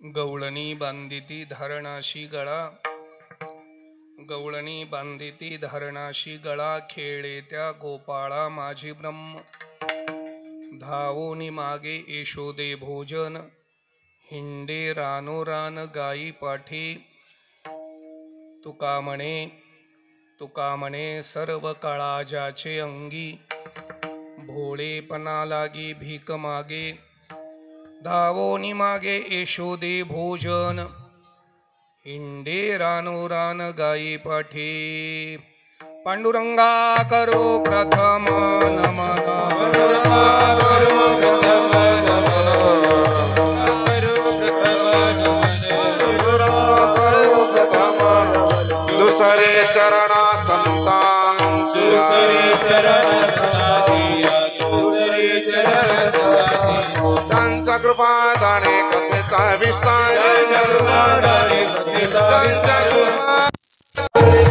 गवळणी बांधिती धारणाशी गळा, गवळणी बांधिती धारणाशी गळा, खेळे त्या गोपाळा माझी ब्रह्म. धावोनी मागे यशोदे भोजन, हिंडे रानोरान गाई पाठी. तुका म्हणे सर्व कळा ज्याचे अंगी, भोळेपणा लागी भीक मागे. धावोनी मागे यशोदे भोजन, हिंडे रानोरान गाई पाठी. पांडुरंगा करो प्रथम नमन, दुसरे चरणा संतांची, त्यांच्या कृपा दाणे कथेचा विस्तार, त्यांच्या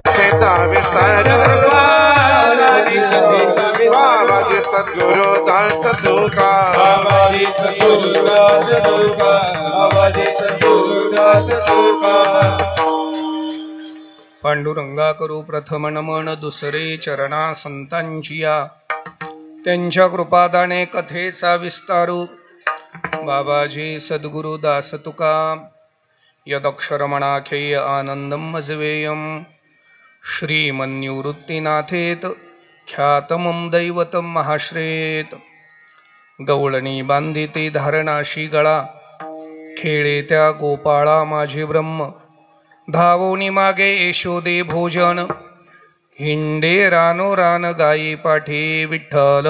कथेचा विस्तार. बाबाजी सद्गुरु दास तुका, पांडुरंगा करू प्रथम नमन, दुसरे चरणा संतांचिया, त्यांच्या कृपादाने कथेचा विस्तारू. बाबाजी सद्गुरु दास तुका, यदक्षरमणाख्येय आनंदम मजवेयम, श्रीमन्निवृत्तीनाथेत ख्यातमं दैवतं महाश्रेत. गवळणी बांधिते धारणाशी गळा, खेळे त्या गोपाळा माझे ब्रह्म. धावोनी मागे यशोदे भोजन, हिंडे रानोरान गाई पाठी. विठ्ठल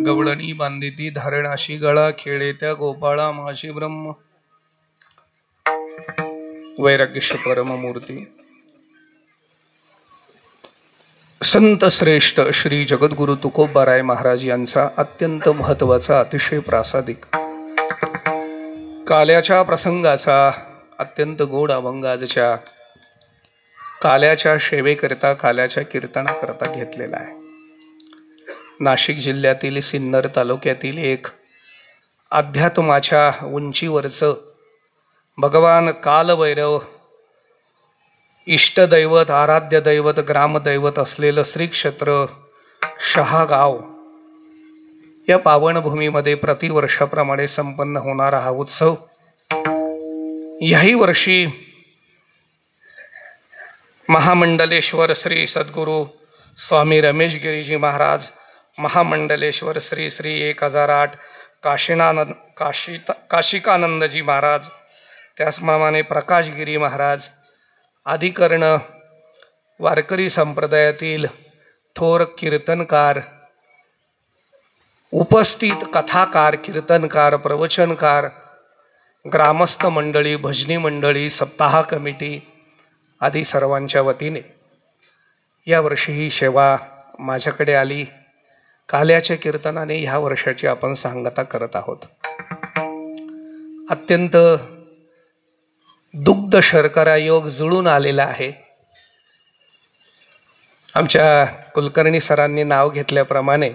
गवळणी बांधिती धारणाशी गळा, खेळे त्या गोपाळा माझी ब्रह्म. वैराग्यश परममूर्ती संत श्रेष्ठ श्री जगद्गुरु तुकोबाराय महाराज यांचा अत्यंत महत्वाचा, अतिशय प्रासादिक काल्याच्या प्रसंगाचा अत्यंत गोड अभंग आजच्या काल्याच्या सेवेकरिता, काल्याच्या कीर्तनाकरता घेतलेला आहे. नाशिक जिल्ह्यातील सिन्नर तालुक्यातील एक अध्यात्माच्या उंचीवरचं भगवान कालभैरव इष्टदैवत, आराध्य दैवत, ग्रामदैवत असलेलं श्री क्षेत्र शहागाव या पावनभूमीमध्ये प्रतिवर्षाप्रमाणे संपन्न होणारा हा उत्सव याही वर्षी महामंडलेश्वर श्री सद्गुरु स्वामी रमेश गिरीजी महाराज, महामंडलेश्वर श्री श्री 1008 काशिकानंदजी महाराज, त्याचप्रमाणे प्रकाशगिरी महाराज, आदिकर्ण वारकरी संप्रदायातील थोर कीर्तनकार, उपस्थित कथाकार, कीर्तनकार, प्रवचनकार, ग्रामस्थ मंडळी, भजनी मंडळी, सप्ताह कमिटी आदी सर्वांच्या वतीने यावर्षी ही सेवा माझ्याकडे आली. काल्याच्या कीर्तनाने ह्या वर्षाची आपण सांगता करत आहोत. अत्यंत दुग्ध शर्करा योग जुळून आलेला आहे. आमच्या कुलकर्णी सरांनी नाव घेतल्याप्रमाणे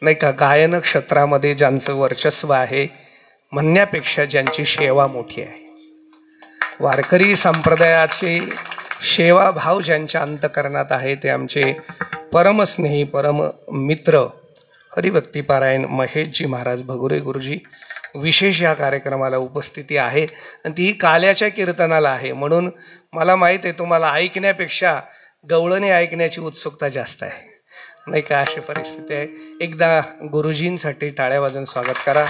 नाही का, गायन क्षेत्रामध्ये ज्यांचं वर्चस्व आहे म्हणण्यापेक्षा ज्यांची सेवा मोठी आहे, वारकरी संप्रदायाची सेवा भाव ज्यांच्या अंतकरणात आहे ते आमचे परमस्नेही, परम मित्र हरिभक्तीपारायण महेशजी महाराज भगुरे गुरुजी विशेष या कार्यक्रमाला उपस्थिती आहे. आणि ती काल्याच्या कीर्तनाला आहे. म्हणून मला माहीत आहे तुम्हाला ऐकण्यापेक्षा गवळणी ऐकण्याची उत्सुकता जास्त आहे, नाही का, अशी परिस्थिती आहे. एकदा गुरुजींसाठी टाळ्या वाजवून स्वागत करा.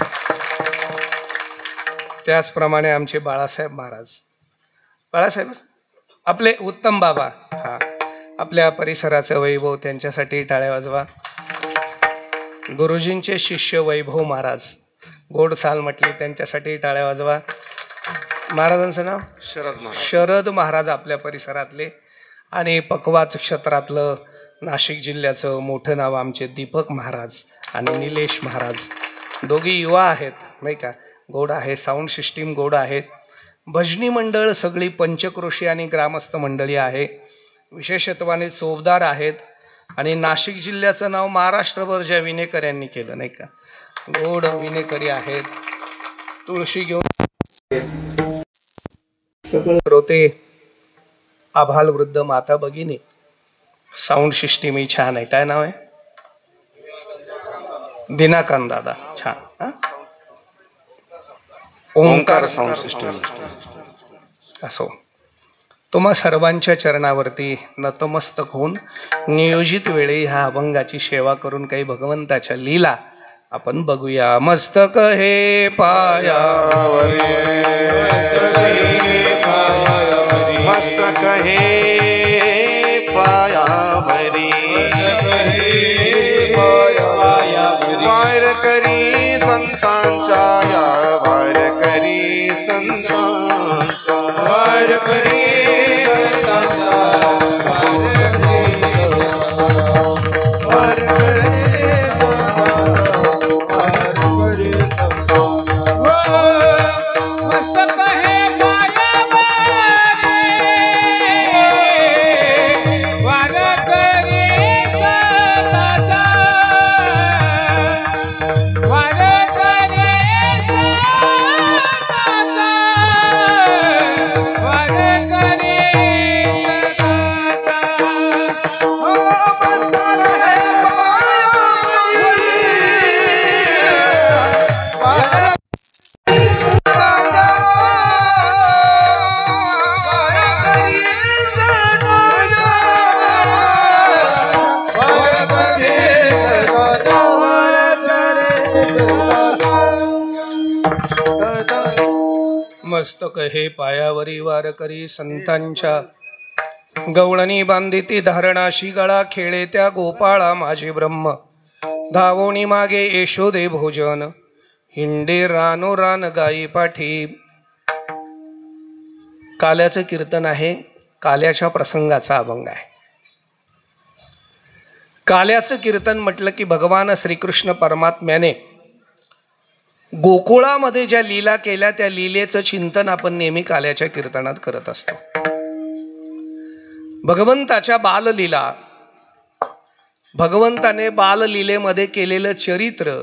त्याचप्रमाणे आमचे बाळासाहेब महाराज, बाळासाहेब आपले उत्तम बाबा, हा आपल्या परिसराचं वैभव, त्यांच्यासाठी टाळ्या वाजवा. गुरुजींचे शिष्य वैभव महाराज, गोड साल म्हटली, त्यांच्यासाठी टाळ्या वाजवा. महाराजांचं नाव शरद महाराज आपल्या परिसरातले. आणि पकवाच क्षेत्रातलं नाशिक जिल्ह्याचं मोठं नाव आमचे दीपक महाराज आणि निलेश महाराज, दोघी युवा आहेत, नाही का, गोड आहे, साऊंड सिस्टीम गोड आहेत. भजनी मंडळ सगळी पंचक्रोशी आणि ग्रामस्थ मंडळी आहे, विशेषत्वाने चोपदार आहेत. आणि नाशिक जिल्ह्याचं नाव महाराष्ट्रभर ज्या विनेकऱ्यांनी केलं नाही का, गोड विनेकरी आहेत. तुळशी घेऊन सगळं श्रोते, आभाल वृद्ध माता भगिनी, साऊंड सिस्टीम ही छान आहे. काय नाव आहे? दिनाकांत दादा, छान. ओंकार साऊंड सिस्टीम असो. तुम्हा सर्वांच्या चरणावरती नतमस्तक होऊन नियोजित वेळी ह्या अभंगाची सेवा करून काही भगवंताच्या लीला आपण बघूया. मस्तक हे पायावरी, मस्तक हे पायावरी, वार करी संतांच्या, या वार करी संतांचा, वार करी मस्तक हे पायावरी, वार करी संतांच्या, गवळणी बांधिती धारणाशी गळा, खेळे त्या गोपाळा माझे ब्रह्म, धावोणी मागे यशोदे भोजन, हिंडे रानो रान गाई पाठी. काल्याचं कीर्तन आहे, काल्याच्या प्रसंगाचा अभंग आहे. काल्याचं कीर्तन म्हटलं की भगवान श्रीकृष्ण परमात्म्याने गोकुळामध्ये ज्या लीला केल्या त्या लीलेचं चिंतन आपण नेहमी काल्याच्या कीर्तनात करत असतो. भगवंताच्या बाललीला, भगवंताने बाललीलेमध्ये केलेलं चरित्र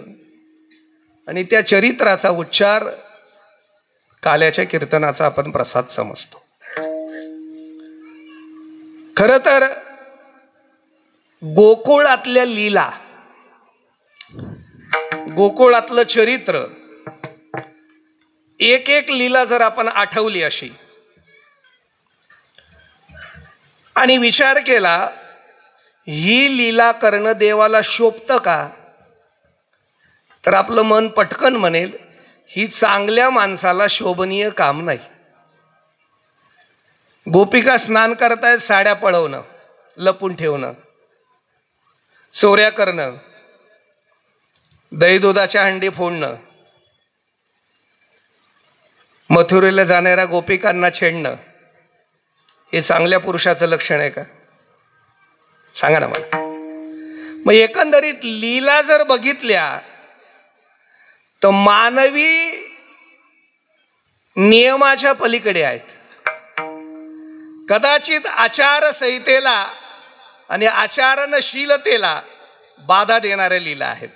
आणि त्या चरित्राचा उच्चार काल्याच्या कीर्तनाचा आपण प्रसाद समजतो. खरं तर गोकुळातल्या लीला, गोकुळातलं चरित्र, एक एक लीला जर आपण आठवली अशी आणि विचार केला ही लीला करणं देवाला शोभतं का, तर आपलं मन पटकन म्हणेल ही चांगल्या माणसाला शोभनीय काम नाही. गोपिका स्नान करतायत, साड्या पळवणं, लपून ठेवणं, चोऱ्या करणं, दही दुधाच्या हंडी फोडणं, मथुरेला जाणाऱ्या गोपिकांना छेडणं, हे चांगल्या पुरुषाचं लक्षण आहे का? सांगा ना मला. मग एकंदरीत लीला जर बघितल्या तर मानवी नियमाच्या पलीकडे आहेत. कदाचित आचारसंहितेला आणि आचरणशीलतेला बाधा देणाऱ्या लीला आहेत.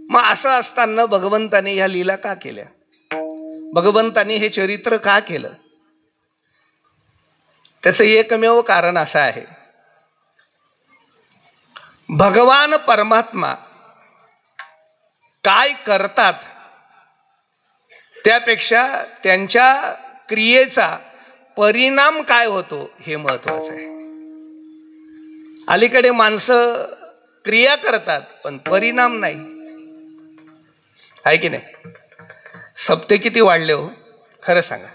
मग असं असताना भगवंताने ह्या लीला का केल्या, भगवंताने हे चरित्र का केलं, त्याचं एकमेव कारण असं आहे, भगवान परमात्मा काय करतात त्यापेक्षा त्यांच्या क्रियेचा परिणाम काय होतो हे महत्वाचं आहे. अलीकडे माणसं क्रिया करतात पण परिणाम नाही, आहे की नाही? सप्ते किती वाढले हो, खरं सांगा.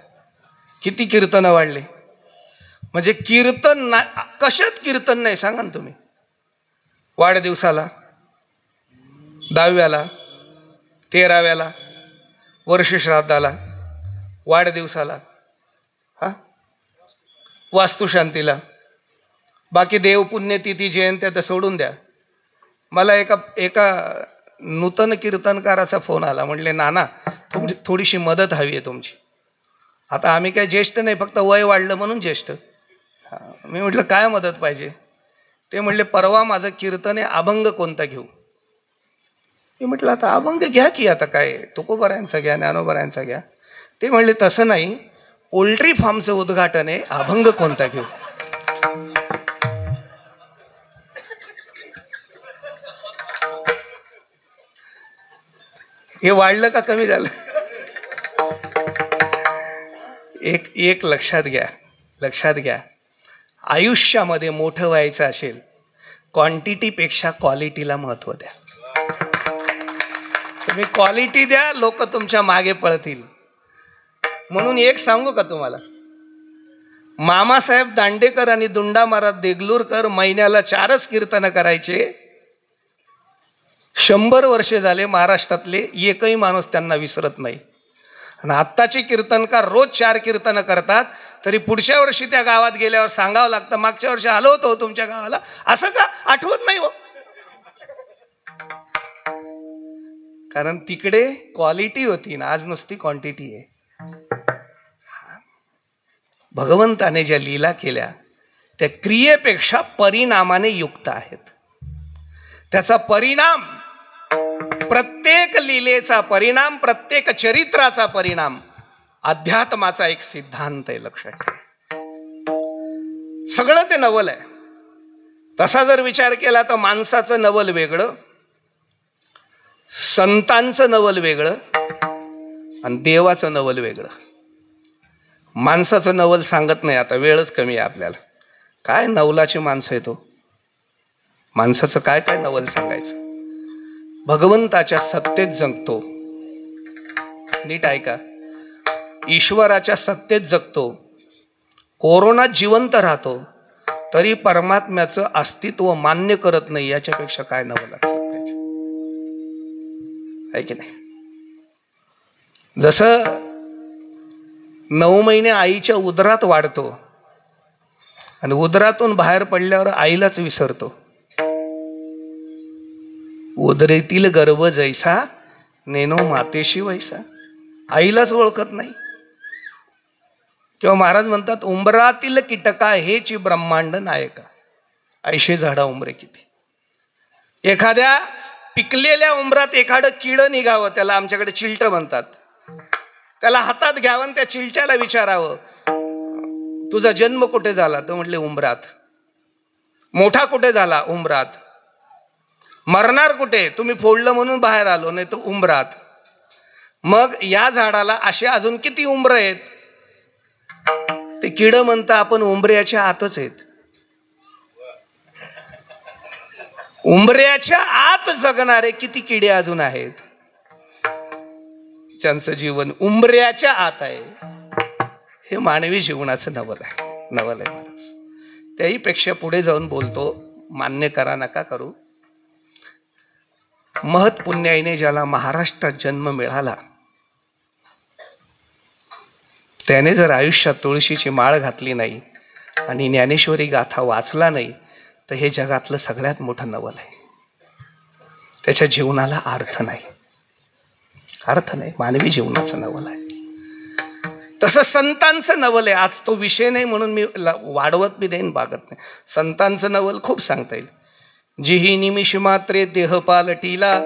किती कीर्तनं वाढले, म्हणजे कीर्तन कशात कीर्तन नाही सांगा ना तुम्ही. वाढदिवसाला, 10व्याला, 13व्याला, वर्षश्राद्धाला, वाढदिवसाला, हा, वास्तुशांतीला, बाकी देव पुण्यतिथी जयंत्या तर सोडून द्या. मला एका नूतन कीर्तनकाराचा फोन आला, म्हणले नाना थोडीशी मदत हवी आहे तुमची. आता आम्ही काय ज्येष्ठ नाही, फक्त वय वाढलं म्हणून ज्येष्ठ. मी म्हटलं काय मदत पाहिजे? ते म्हणले परवा माझं कीर्तन आहे, अभंग कोणता घेऊ? मी म्हटलं आता अभंग घ्या की, आता काय तुकोबारायांचा घ्या, ज्ञानोबारायांचा घ्या. ते म्हणले तसं नाही, पोल्ट्री फार्मचं उद्घाटन आहे, अभंग कोणता घेऊ? हे वाढलं का कमी झालं? एक लक्षात घ्या, आयुष्यामध्ये मोठं व्हायचं असेल, क्वांटिटीपेक्षा क्वालिटीला महत्व द्या. तुम्ही क्वालिटी द्या, लोक तुमच्या मागे पळतील. म्हणून एक सांगू का तुम्हाला, मामासाहेब दांडेकर आणि दुंडा महाराज देगलूरकर महिन्याला 4च कीर्तन करायचे. 100 वर्षे झाले महाराष्ट्रातले, एकही माणूस त्यांना विसरत नाही. आणि आत्ताचे कीर्तनकार रोज 4 कीर्तन करतात, तरी पुढच्या वर्षी त्या गावात गेल्यावर सांगावं लागतं मागच्या वर्षी आलो होतो तुमच्या गावाला, असं का आठवत नाही हो? कारण तिकडे क्वालिटी होती ना, आज नुसती क्वांटिटी आहे. भगवंताने ज्या लीला केल्या त्या क्रियेपेक्षा परिणामाने युक्त आहेत. त्याचा परिणाम, प्रत्येक लीलेचा परिणाम, प्रत्येक चरित्राचा परिणाम अध्यात्माचा एक सिद्धांत आहे, लक्षात ठेवा. सगळं ते नवल आहे. तसा जर विचार केला तर माणसाचं नवल वेगळं, संतांचं नवल वेगळं आणि देवाचं नवल वेगळं. माणसाचं नवल सांगत नाही, आता वेळच कमी आहे आपल्याला. काय नवलाची माणसं आहे तो, माणसाचं काय काय नवल सांगायचं. भगवंताच्या सत्तेत जगतो, नीट ऐका, ईश्वराच्या सत्तेत जगतो, कोरोनात जिवंत राहतो, तरी परमात्म्याचं अस्तित्व मान्य करत नाही. याच्यापेक्षा काय नवल असलं पाहिजे, आहे की नाही? जसं 9 महिने आईच्या उदरात वाढतो आणि उदरातून बाहेर पडल्यावर आईलाच विसरतो. उदरेतील गर्भ जैसा, नेनो मातेशी वैसा. आईलाच ओळखत नाही. किंवा महाराज म्हणतात, उंबरातील कीटका हेची ब्रह्मांड नायका. 80 झाडा उंबरे किती. एखाद्या पिकलेल्या उंबरात एखादं किड निघावं, त्याला आमच्याकडे चिलट म्हणतात. त्याला हातात घ्यावं आणि त्या चिलट्याला विचारावं, तुझा जन्म कुठे झाला? तो म्हटले उंबरात. मोठा कुठे झाला? उंबरात. मरणार कुठे? तुम्ही फोडलं म्हणून बाहेर आलो, नाही तर उंबरात. मग या झाडाला असे अजून किती उंबर आहेत? ते किड म्हणता आपण उंबऱ्याच्या आतच आहेत. उंबऱ्याच्या आत जगणारे किती किडे अजून आहेत, त्यांचं जीवन उंबऱ्याच्या आत आहे. हे मानवी जीवनाचं नवल आहे, नवल आहे महाराज. त्याही पेक्षा पुढे जाऊन बोलतो, मान्य करा नका करू. महत पुण्याईने ज्याला महाराष्ट्रात जन्म मिळाला, त्याने जर आयुष्यात तुळशीची माळ घातली नाही आणि ज्ञानेश्वरी गाथा वाचला नाही, तर हे जगातलं सगळ्यात मोठं नवल आहे. त्याच्या जीवनाला अर्थ नाही, अर्थ नाही. मानवी जीवनाचं नवल आहे. तसं संतांचं नवल आहे. आज तो विषय नाही म्हणून मी वाढवत बी देईन, बागत नाही. संतांचं नवल खूप सांगता येईल. जिही निमिष मात्रे देह पालटीला,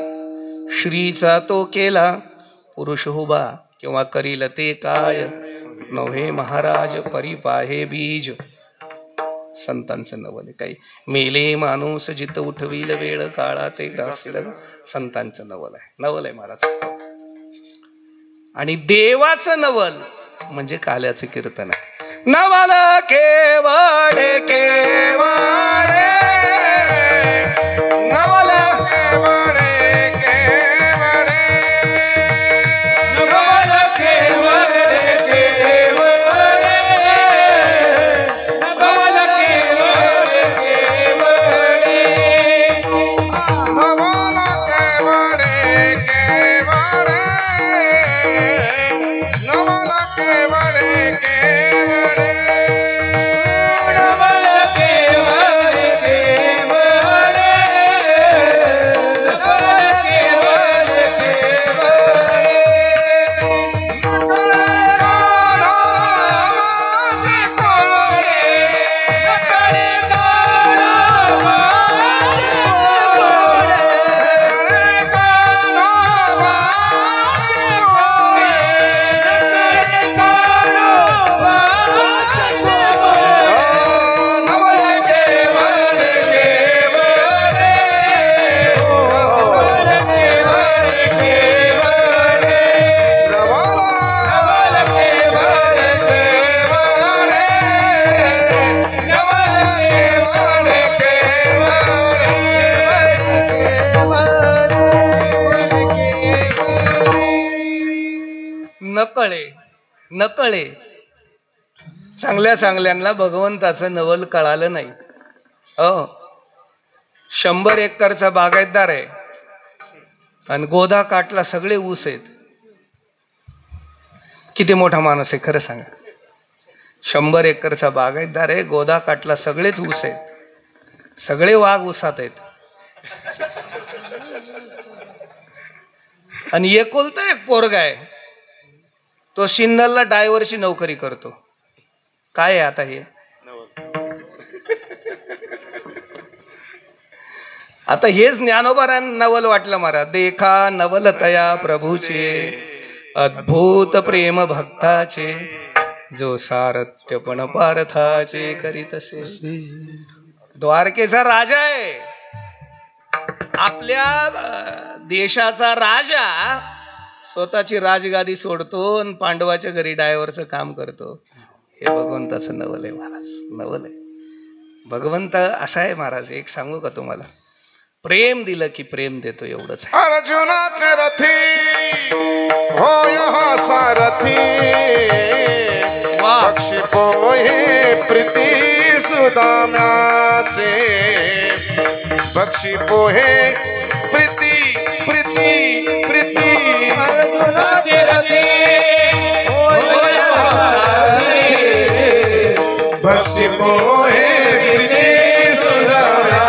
श्रीचा तो केला पुरुष हुबा, किंवा करील ते काय नव्हे महाराज परिपाहे बीज. संतांचं नवल आहे. काही मेले माणूस जित उठविल वेळ काळा ते ग्रासील. संतांचं नवल आहे, नवल आहे महाराज. आणि देवाचं नवल म्हणजे काल्याचं कीर्तन आहे. नवल केवळे केवळे, नवल केवळे केवळे, नवल केवळे केवळे, नवल केवळे केवळे, नवल केवळे केवळे, नवल केवळे केवळे. नकळे नकळे चांगल्या चांगल्यांना भगवंताचं नवल कळालं नाही. 100 एकरचा बागायतदार आहे आणि गोदा काटला सगळे ऊस आहेत. किती मोठा माणूस आहे खरं सांगा. 100 एकरचा बागायतदार आहे, गोदा काटला सगळेच ऊस आहेत, सगळे वाघ ऊसात आहेत. आणि एकुलता एक पोरगा आहे, तो सिन्नरला ड्रायव्हरची नोकरी करतो. काय आहे आता हे? आता हेच ज्ञानोबा नवल वाटलं मला. देखा नवल तया प्रभूचे अद्भुत प्रेम भक्ताचे, जो सारथ्यपण पार्थाचे करीतसे. द्वारकेचा राजा आहे, आपल्या देशाचा राजा स्वतःची राजगादी सोडतो आणि पांडवाच्या घरी ड्रायव्हरचं काम करतो. हे भगवंताचं नवल आहे महाराज, नवल आहे. भगवंत असा आहे महाराज. एक सांगू का तुम्हाला, प्रेम दिलं की प्रेम देतो, एवढंच. अर्जुनाचे रथी होय हा सारथी, बक्षी पोहे प्रीती सुदाम्याचे, बक्षी पोहे प्रीती प्रीती प्रीती. अर्जुनाचे रथी होय हा सारथी, बक्षी पोहे प्रीती सुदाम्याचे,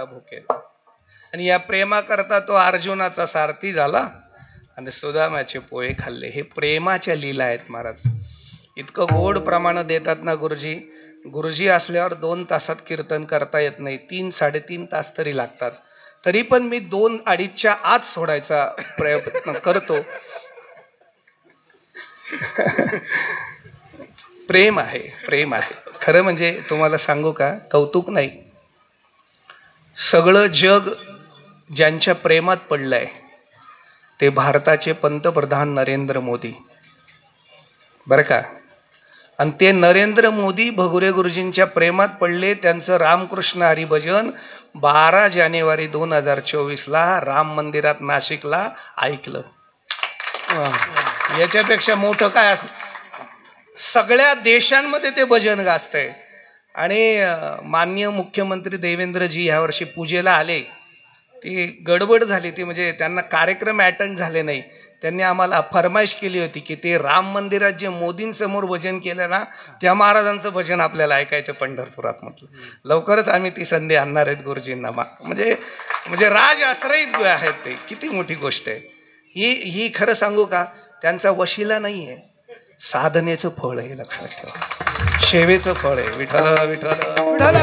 भुकेल. आणि या प्रेमाकरता तो अर्जुनाचा सारथी झाला आणि सुदामाचे पोहे खाल्ले. हे प्रेमाच्या लीला आहेत महाराज. इतकं गोड प्रमाण देतात ना गुरुजी. गुरुजी असल्यावर 2 तासात कीर्तन करता येत नाही, 3-3.5 तास तरी लागतात. तरी पण मी 2-2.5च्या आत सोडायचा प्रयत्न करतो. प्रेम आहे, प्रेम आहे खरं. म्हणजे तुम्हाला सांगू का, कौतुक नाही, सगळं जग ज्यांच्या प्रेमात पडलंय ते भारताचे पंतप्रधान नरेंद्र मोदी बरं का. आणि ते नरेंद्र मोदी भगुरे गुरुजींच्या प्रेमात पडले. त्यांचं रामकृष्ण हरिभजन 12 जानेवारी 2024ला राम मंदिरात नाशिकला ऐकलं. याच्यापेक्षा मोठं काय असं. सगळ्या देशांमध्ये ते भजन गाजतंय. आणि माननीय मुख्यमंत्री देवेंद्रजी ह्या वर्षी पूजेला आले. ती गडबड झाली, ती म्हणजे त्यांना कार्यक्रम अटेंड झाले नाही. त्यांनी आम्हाला फरमाईश केली होती की ते राम मंदिरात जे मोदींसमोर भजन केलं ना, त्या महाराजांचं भजन आपल्याला ऐकायचं पंढरपुरात. म्हटलं लवकरच आम्ही ती संधी आणणार आहेत गुरुजींना. म्हणजे राज आश्रयित आहेत ते. किती मोठी गोष्ट आहे ही. खरं सांगू का, त्यांचा वशिला नाही आहे, साधनेचं फळ आहे. लक्षात ठेवा, सेवेचं फळ आहे. विठ्ठल विठ्ठल विठ्ठल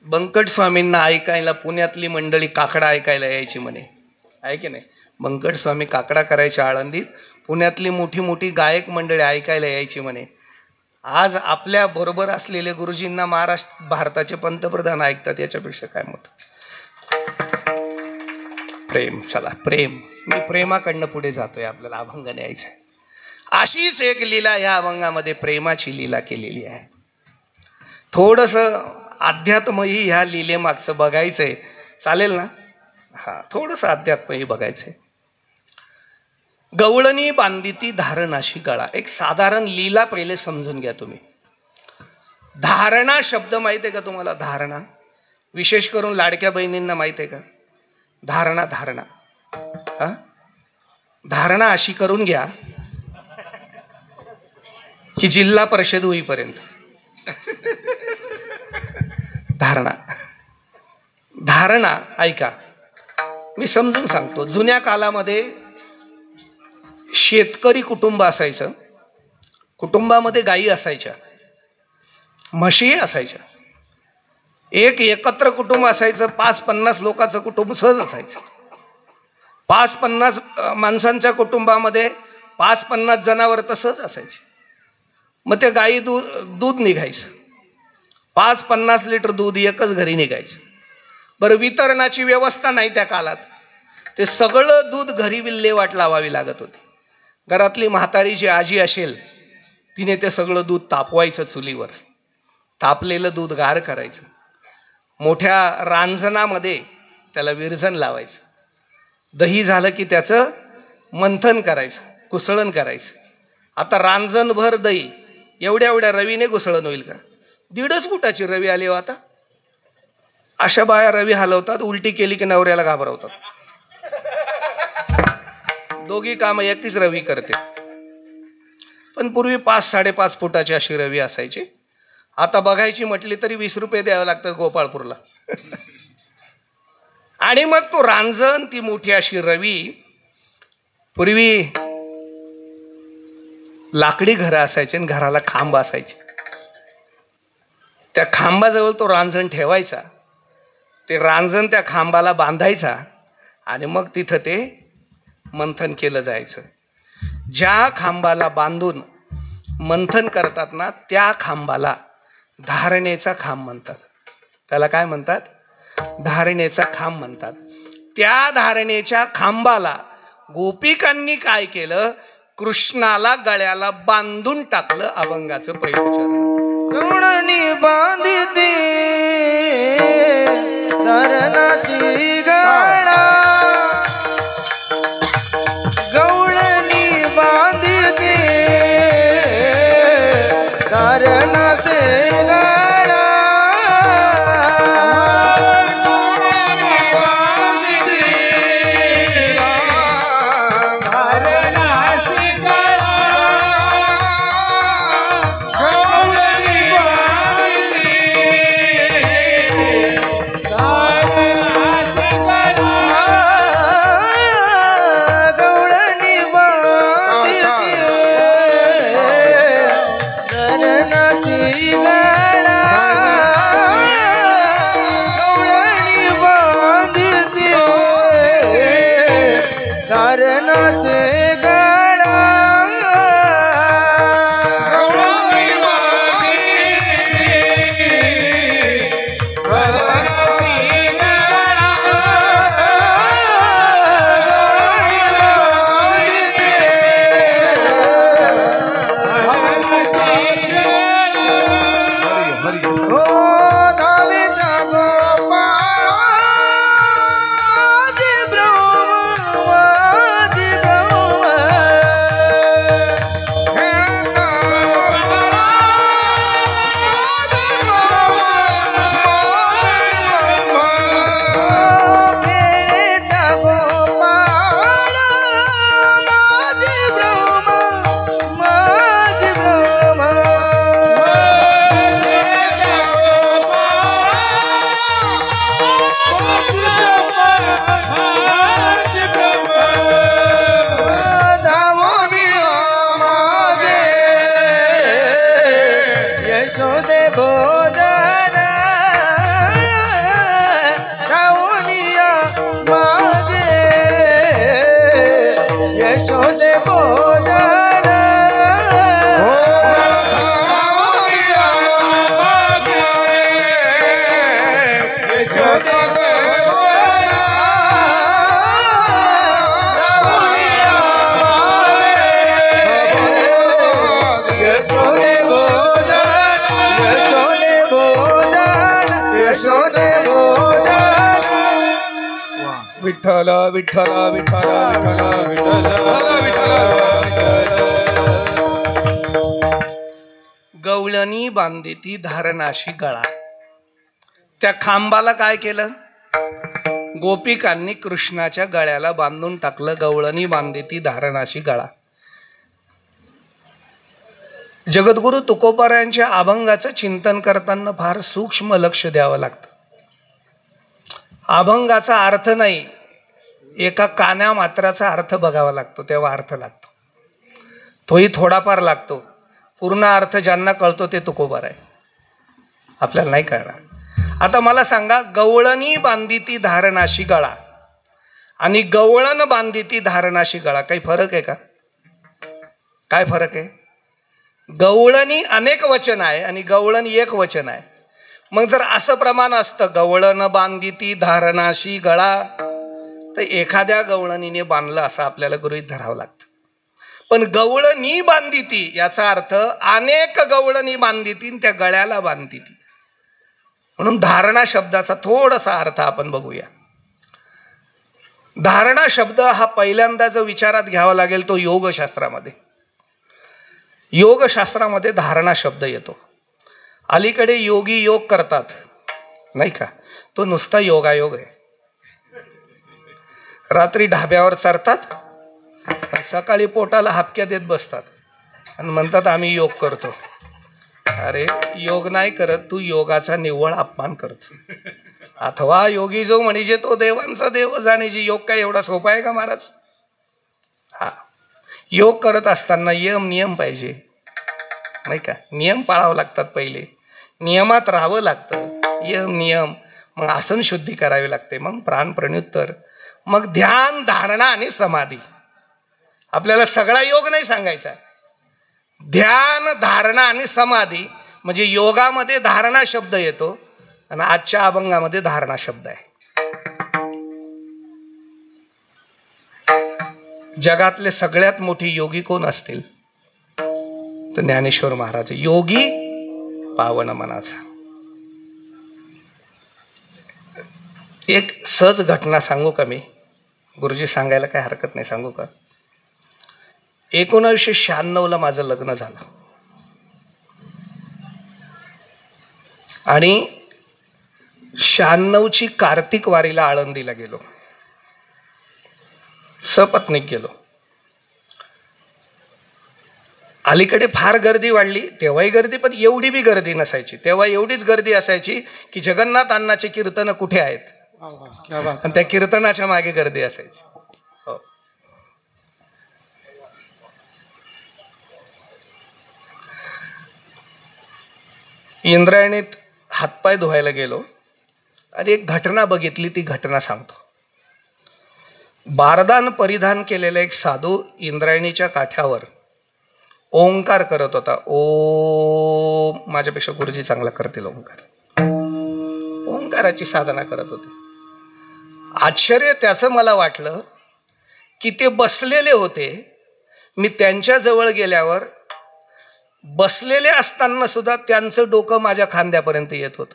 बंकट स्वामींना ऐकायला पुण्यातली मंडळी काकडा ऐकायला यायची म्हणे, आहे की नाही. बंकट स्वामी काकडा करायच्या आळंदीत. पुण्यातली मोठी मोठी गायक मंडळी ऐकायला यायची म्हणे. आज आपल्या बरोबर असलेले गुरुजींना भारताचे पंतप्रधान ऐकतात. याच्यापेक्षा काय मोठं प्रेम. चला प्रेम. मी प्रेमाकडनं पुढे जातोय. आपल्याला अभंग न्यायचा आहे. अशीच एक लीला या अभंगामध्ये प्रेमाची लीला केलेली आहे. थोडस अध्यात्मही ह्या लीलेमागचं बघायचंय. चालेल ना? हा, थोडस अध्यात्मही बघायचंय. गवळणी बांधिती धारणाशी गळा. एक साधारण लीला पहिले समजून घ्या तुम्ही. धारणा शब्द माहिती आहे का तुम्हाला? धारणा, विशेष करून लाडक्या बहिणींना माहिती आहे का? धारणा, धारणा, हा, धारणा अशी करून घ्या की जिल्हा परिषद होईपर्यंत. धारणा, धारणा ऐका, मी समजून सांगतो. जुन्या कालामध्ये शेतकरी कुटुंब असायचं. कुटुंबामध्ये गायी असायच्या, म्हशी असायच्या. एक एकत्र कुटुंब असायचं. 5-50 लोकांचं कुटुंब सहज असायचं. 5-50 माणसांच्या कुटुंबामध्ये 5-50 जनावर तसंच असायचे. मग ते गायी दूध निघायचं. 5-50 लिटर दूध एकच घरी निघायचं. बरं, वितरणाची व्यवस्था नाही त्या काळात. ते सगळं दूध घरी विल्हेवाट लावावी लागत होती. घरातली म्हातारी जी आजी असेल तिने ते सगळं दूध तापवायचं चुलीवर. तापलेलं दूध गार करायचं. मोठ्या रांजणामध्ये त्याला विरजण लावायचं. दही झालं की त्याचं मंथन करायचं, घुसळण करायचं. आता रांजणभर दही एवढ्या एवढ्या रवीने घुसळण होईल का? 1.5 फुटाची रवी आली हो आता. अशा बाया रवी हलवतात, उलटी केली की नवऱ्याला घाबरवतात. दोघी कामं एकटीच रवी करते. पण पूर्वी 5-5.5 फुटाची अशी रवी असायची. आता बघायची म्हटली तरी 20 रुपये द्यावे लागतात गोपाळपूरला. आणि मग तो रांजण, ती मोठी अशी रवी. पूर्वी लाकडी घरं असायची आणि घराला खांब असायचे. त्या खांबाजवळ तो रांजण ठेवायचा. ते रांजण त्या खांबाला बांधायचा आणि मग तिथं ते मंथन केलं जायचं. ज्या खांबाला बांधून मंथन करतात ना, त्या खांबाला धारणेचा खांब म्हणतात. त्याला काय म्हणतात? धारणेचा खांब म्हणतात. त्या धारणेच्या खांबाला गोपिकांनी काय केलं? कृष्णाला गळ्याला बांधून टाकलं. अभंगाचं पहिलं चरण. गवळणी बांधते धरणाशी गळा, गवळणी बांधते धरणाशी गळा, विठ्ठल विठ्ठल विठ्ठल विठ्ठल विठ्ठल. गवळणी बांधिती धारणाशी गळा. त्या खांबाला काय केलं? गोपिकांनी कृष्णाच्या गळ्याला बांधून टाकलं. गवळणी बांधिती धारणाशी गळा. जगद्गुरु तुकोबारायांच्या अभंगाचं चिंतन करताना फार सूक्ष्म लक्ष द्यावं लागतं. अभंगाचा अर्थ नाही, एका कान्या मात्राचा अर्थ बघावा लागतो, तेव्हा अर्थ लागतो. तोही थोडाफार लागतो. पूर्ण अर्थ ज्यांना कळतो ते तुकोबार आहे, आपल्याला नाही कळणार. आता मला सांगा, गवळणी बांधिती धारणाशी गळा आणि गवळण बांधिती धारणाशी गळा, काही फरक आहे का? काय फरक आहे? गवळणी अनेक वचन आहे आणि गवळण एक वचन आहे. मग जर असं प्रमाण असतं गवळण बांधिती धारणाशी गळा, तर एखाद्या गवळणीने बांधलं असं आपल्याला गृहीत धरावं लागतं. पण गवळणी बांधिती याचा अर्थ अनेक गवळणी बांधिती, त्या गळ्याला बांधिती. म्हणून धारणा शब्दाचा थोडासा अर्थ आपण बघूया. धारणा शब्द हा पहिल्यांदा जो विचारात घ्यावा लागेल तो योगशास्त्रामध्ये. योगशास्त्रामध्ये धारणा शब्द येतो. अलीकडे योगी योग करतात नाही का, तो नुसता योगायोग आहे. रात्री ढाब्यावर चरतात, सकाळी पोटाला हापक्या देत बसतात आणि म्हणतात आम्ही योग करतो. अरे योग नाही करत, तू योगाचा निव्वळ अपमान करतो. अथवा योगी जो म्हणजे तो देवांचा देव जाण्याची. योग काय एवढा सोपा आहे का महाराज? हा, योग करत असताना नियम पाहिजे नाही का. नियम पाळावं लागतात. पहिले नियमात राहावं लागतं. नियम, मग आसन शुद्धी करावी लागते, मग प्राण प्रणुत्तर, मग ध्यान, धारणा आणि समाधी. आपल्याला सगळा योग नाही सांगायचा. ध्यान, धारणा आणि समाधी म्हणजे योगामध्ये धारणा शब्द येतो आणि आजच्या अभंगामध्ये धारणा शब्द आहे. जगातले सगळ्यात मोठी योगी कोण असतील तर ज्ञानेश्वर महाराज. योगी पावन मनाचा. एक सहज घटना सांगू का मी? गुरुजी सांगायला काय हरकत नाही, सांगू का? 1996ला माझं लग्न झालं आणि 96ची कार्तिक वारीला आळंदीला गेलो. सपत्नीक गेलो. अलीकडे फार गर्दी वाढली, तेव्हाही गर्दी, पण एवढी बी गर्दी नसायची. तेव्हा एवढीच गर्दी असायची की जगन्नाथ अण्णाचे कीर्तन कुठे आहेत आणि त्या कीर्तनाच्या मागे गर्दी असायची. हो. इंद्रायणीत हातपाय धुवायला गेलो आणि एक घटना बघितली, ती घटना सांगतो. बारदान परिधान केलेला एक साधू इंद्रायणीच्या काठ्यावर ओंकार करत होता. ओम, माझ्यापेक्षा गुरुजी चांगला करतील ओंकार. ओंकाराची साधना करत होते. आश्चर्य त्याचं मला वाटलं की ते बसलेले होते. मी त्यांच्या जवळ गेल्यावर बसलेले असताना सुद्धा त्यांचं डोकं माझ्या खांद्यापर्यंत येत होतं.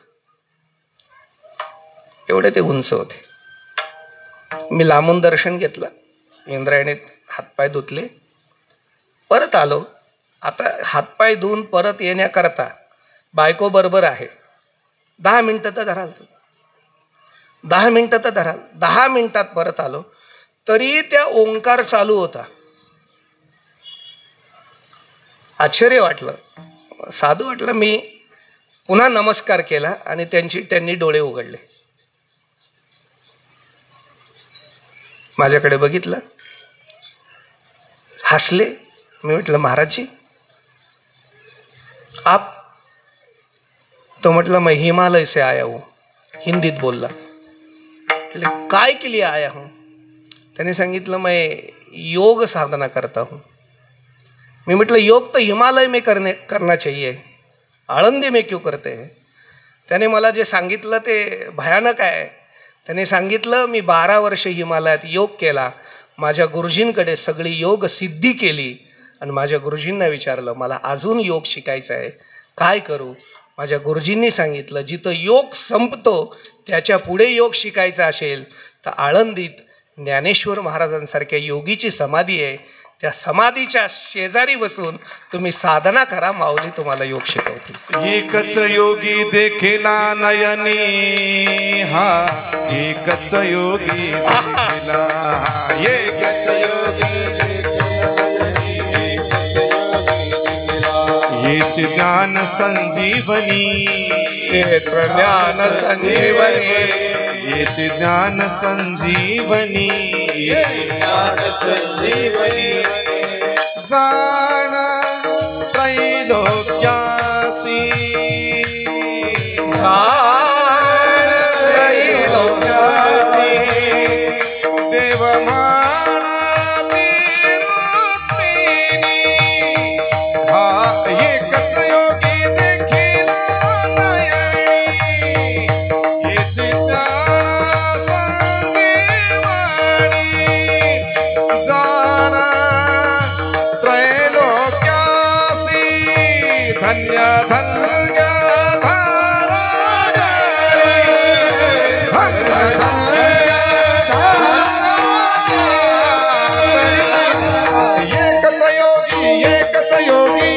एवढे ते उंच होते. मी लांबून दर्शन घेतलं. इंद्रायणीत हातपाय धुतले, परत आलो. आता हातपाय धुवून परत येण्याकरता बायको बरोबर आहे. 10 मिनिटं तर धराल, 10 मिनिटं तर धराल. 10 मिनिटात परत आलो तरी त्या ओंकार चालू होता. आश्चर्य वाटलं, साधू वाटलं. मी पुन्हा नमस्कार केला आणि त्यांनी डोळे उघडले. माझ्याकडे बघितलं, हसले. मी म्हटलं महाराज जी आप? तो म्हटलं मैं हिमालय से आया हूं. हिंदीत बोलला. काय के लिए आया हूं? त्याने सांगितलं मैं योग साधना करता हूं. मी म्हटलं योग तो हिमालय में करना चाहिए, आळंदी में क्यों करते हैं? त्याने मला जे सांगितलं ते भयानक आहे. त्याने सांगितलं मी 12 वर्ष हिमालयात योग केला, माझ्या गुरुजींकडे सगळी योग सिद्धी केली आणि माझ्या गुरुजींना विचारलं मला अजून योग शिकायचा आहे, काय करू? माझ्या गुरुजींनी सांगितलं जिथं योग संपतो त्याच्या पुढे योग शिकायचा असेल तर आळंदीत ज्ञानेश्वर महाराजांसारख्या योगीची समाधी आहे, त्या समाधीच्या शेजारी बसून तुम्ही साधना करा, माऊली तुम्हाला योग शिकवतील. एकच योगी देखिला नयनी, हा एकच योगी देखिला, एकच योगी हेच ज्ञान संजीवनी, हेच ज्ञान संजीवनी, हेच ज्ञान संजीवनी, ज्ञान संजीवनी. जाण त्रैलोक्यासी, जाण त्रैलोक्यासी, देव म्हणा तिरुत्तिनी, हा एकच योगी देखिला नयनी, हेच ज्ञान संजीवनी. जाण त्रैलोक्यासी, धन्य धन्य धाराजळी, धन्य धन्य धाराजळी. एकच योगी, एकच योगी.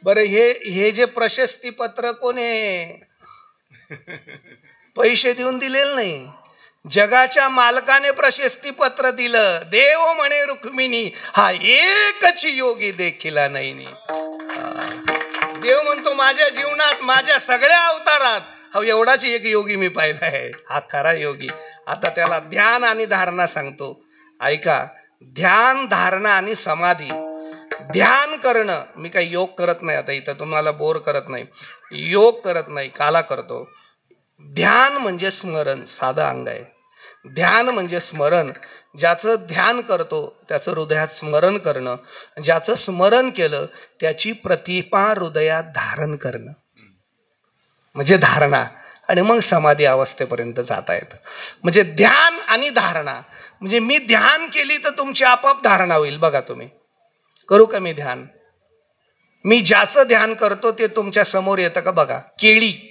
बरं हे जे प्रशस्ती पत्र कोण आहे? पैसे देऊन दिलेलं नाही, जगाच्या मालकाने प्रशस्ती पत्र दिलं. देव म्हणे रुक्मिणी, हा एकच योगी देखिला नाही. देव म्हणतो माझ्या जीवनात, माझ्या सगळ्या अवतारात हा एवढाच एक योगी मी पाहिला आहे, हा खरा योगी. आता त्याला ध्यान आणि धारणा सांगतो, ऐका. ध्यान, धारणा आणि समाधी. ध्यान करणं, मी काही योग करत नाही आता इथं, तुम्हाला बोर करत नाही, योग करत नाही, काला करतो. ध्यान म्हणजे स्मरण, साधं अंग आहे. ध्यान म्हणजे स्मरण. ज्याचं ध्यान करतो त्याचं हृदयात स्मरण करणं, ज्याचं स्मरण केलं त्याची प्रतिभा हृदयात धारण करणं म्हणजे धारणा. आणि मग समाधी अवस्थेपर्यंत जाता येतं. म्हणजे ध्यान आणि धारणा. म्हणजे मी ध्यान केली तर तुमची आपोआप धारणा होईल. बघा तुम्ही, करू का मी ध्यान? मी ज्याचं ध्यान करतो ते तुमच्या समोर येतं का? बघा, केळी.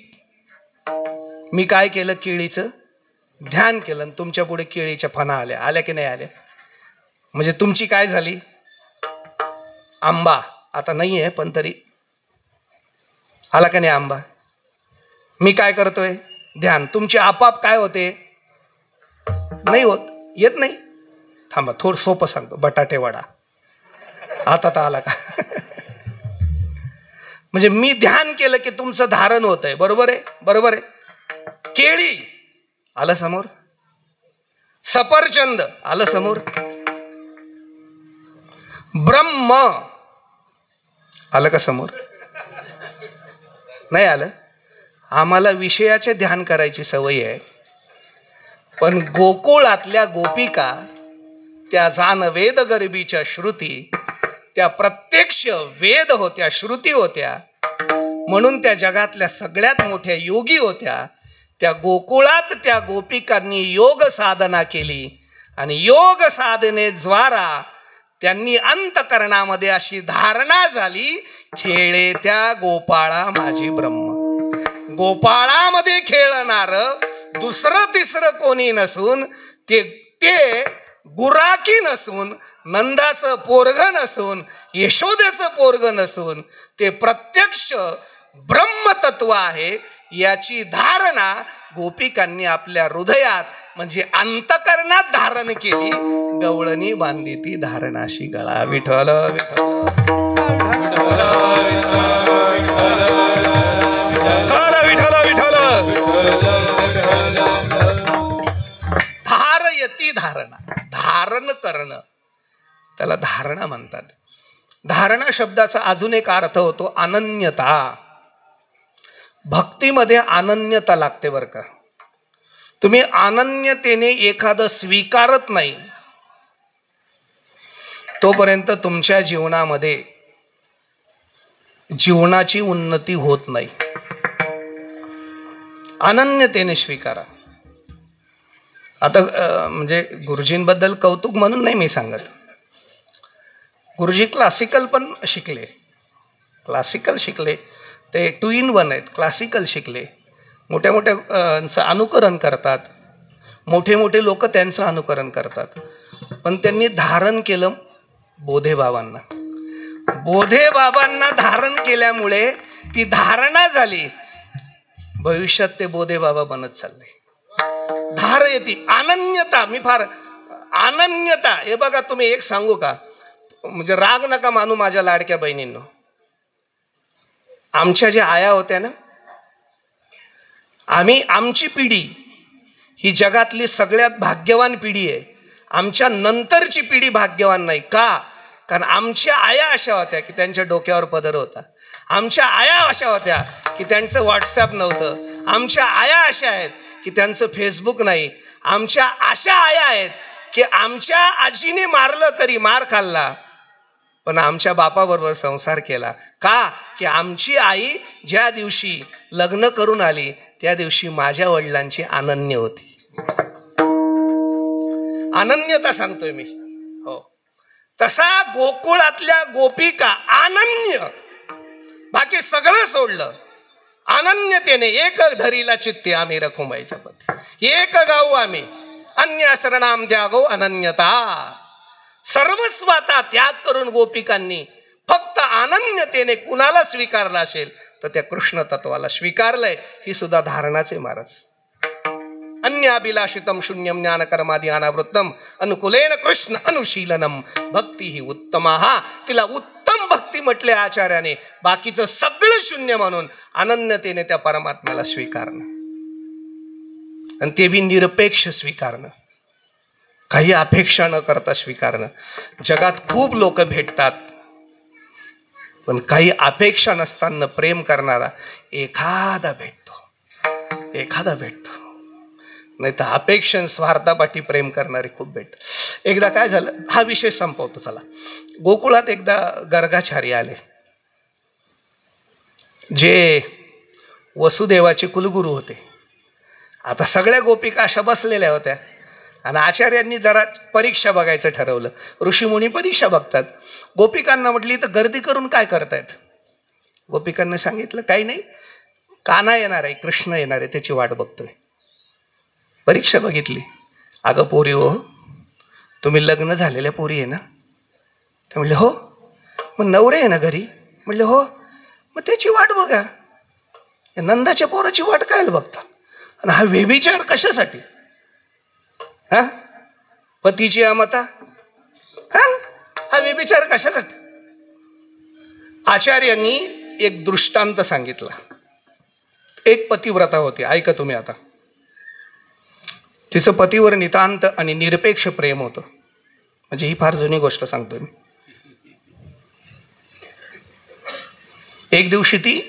मी काय केलं? केळीचं ध्यान केलं आणि तुमच्या पुढे केळीच्या फणा आल्या. आल्या की नाही आल्या? म्हणजे तुमची काय झाली? आंबा आता नाही आहे पण तरी आला का नाही आंबा? मी काय करतोय? ध्यान. तुमची आपाप काय होते? नाही होत, येत नाही. थांबा, थोडं सोपं सांगतो. बटाटे वडा आता तर आला का? म्हणजे मी ध्यान केलं की तुमचं धारण होत आहे. बरोबर आहे, बरोबर आहे. केळी आलं समोर, सफरचंद आलं समोर, ब्रह्म आलं का समोर? नाही आलं. आम्हाला विषयाचे ध्यान करायची सवय आहे, पण गोकुळातल्या गोपिका त्या जाण वेद गरिबीच्या श्रुती, त्या प्रत्यक्ष वेद होत्या, श्रुती होत्या, म्हणून त्या जगातल्या सगळ्यात मोठ्या योगी होत्या. त्या गोकुळात त्या गोपिकांनी योग साधना केली आणि योग साधनेद्वारा त्यांनी अंतकरणामध्ये अशी धारणा झाली, खेळे त्या गोपाळा माझी ब्रह्म. गोपाळामध्ये खेळणार दुसरं तिसरं कोणी नसून, ते गुराकी नसून, नंदाचं पोरग नसून, यशोदेचं पोरग नसून, ते प्रत्यक्ष ब्रह्मतत्व आहे. याची धारणा गोपिकांनी आपल्या हृदयात म्हणजे अंतकरणात धारण केली. गवळणी बांधली ती धारणाशी गळा. विठ्ठल धारयती धारणा. धारण करणं त्याला धारणा म्हणतात. धारणा शब्दाचा अजून एक अर्थ होतो अनन्यता. भक्तीमध्ये अनन्यता लागते बरं का. तुम्ही अनन्यतेने एखादं स्वीकारत नाही तोपर्यंत तुमच्या जीवनामध्ये जीवनाची उन्नती होत नाही. अनन्यतेने स्वीकारा. आता म्हणजे गुरुजींबद्दल कौतुक म्हणून नाही मी सांगत. गुरुजी क्लासिकल पण शिकले, क्लासिकल शिकले. ते 2 in 1 आहेत. क्लासिकल शिकले, मोठ्या मोठ्या अनुकरण करतात, मोठे मोठे लोक त्यांचं अनुकरण करतात. पण त्यांनी धारण केलं बोधे बाबांना. बोधे बाबांना धारण केल्यामुळे ती धारणा झाली. भविष्यात ते बोधे बाबा बनत चालले. धार येते, अनन्यता. मी फार अनन्यता. हे बघा, तुम्ही एक सांगू का, म्हणजे राग नका मानू माझ्या लाडक्या बहिणींनो. आमच्या ज्या आया होत्या ना, आमची पिढी ही जगातली सगळ्यात भाग्यवान पिढी आहे. आमच्या नंतरची पिढी भाग्यवान नाही. का? कारण आमच्या आया अशा होत्या की त्यांच्या डोक्यावर पदर होता. आमच्या आया अशा होत्या की त्यांचं व्हॉट्सअप नव्हतं. आमच्या आया अशा आहेत की त्यांचं फेसबुक नाही. आमच्या अशा आया आहेत की आमच्या आजीने मारलं तरी मार खाल्ला, पण आमच्या बापाबरोबर संसार केला. का? की आमची आई ज्या दिवशी लग्न करून आली त्या दिवशी माझ्या वडिलांची अनन्य होती. अनन्यता सांगतोय मी. हो, तसा गोकुळातल्या गोपिका अनन्य, बाकी सगळं सोडलं. अनन्यतेने एक धरीला चित्ते आम्ही रखुमाईचा पती, एक गाऊ आम्ही अन्य शरणाम द्यागो अनन्यता. सर्वस्वाचा त्याग करून गोपिकांनी फक्त अनन्यतेने कुणाला स्वीकारलं असेल तर त्या कृष्ण तत्वाला स्वीकारलंय. ही सुद्धा धारणाचे महाराज. अन्याभिलाषितम शून्यम ज्ञान कर्मादि अनावृत्तम अनुकुलेन कृष्ण अनुशीलनम भक्ती ही उत्तमा. तिला उत्तम भक्ती म्हटले आचार्याने. बाकीचं सगळं शून्य म्हणून अनन्यतेने त्या परमात्म्याला स्वीकारणं, आणि ते बी निरपेक्ष स्वीकारणं, काही अपेक्षा न करता स्वीकारणं. जगात खूप लोक भेटतात, पण काही अपेक्षा नसताना प्रेम करणारा एखादा भेटतो. नाही तर अपेक्षा स्वार्थापाठी प्रेम करणारे खूप भेटतात. एकदा काय झालं, हा विषय संपवतो चला. गोकुळात एकदा गर्गाचारी आले, जे वसुदेवाचे कुलगुरू होते. आता सगळ्या गोपिका अशा बसलेल्या होत्या आणि आचार्यांनी जरा परीक्षा बघायचं ठरवलं. ऋषीमुनी परीक्षा बघतात. गोपिकांना म्हटली तर गर्दी करून काय करतायत? गोपिकांना सांगितलं काही नाही, कान्हा येणार आहे, कृष्ण येणार आहे, त्याची वाट बघतोय. परीक्षा बघितली. अगं पोरी हो, तुम्ही लग्न झालेल्या पोरी आहे ना? ते म्हणले हो. मग नवरे आहे ना घरी? म्हणले हो. मग त्याची वाट बघा. या नंदाच्या पोराची वाट काय बघता? आणि हा व्यभिचार कशासाठी? हा, पतीची अमता, हा व्यभिचार कशासाठी? आचार्यांनी एक दृष्टांत सांगितला. एक पतिव्रता होती, ऐका तुम्ही आता. तिचं पतीवर नितांत आणि निरपेक्ष प्रेम होतं. म्हणजे ही फार जुनी गोष्ट सांगतोय मी. एक दिवशी ती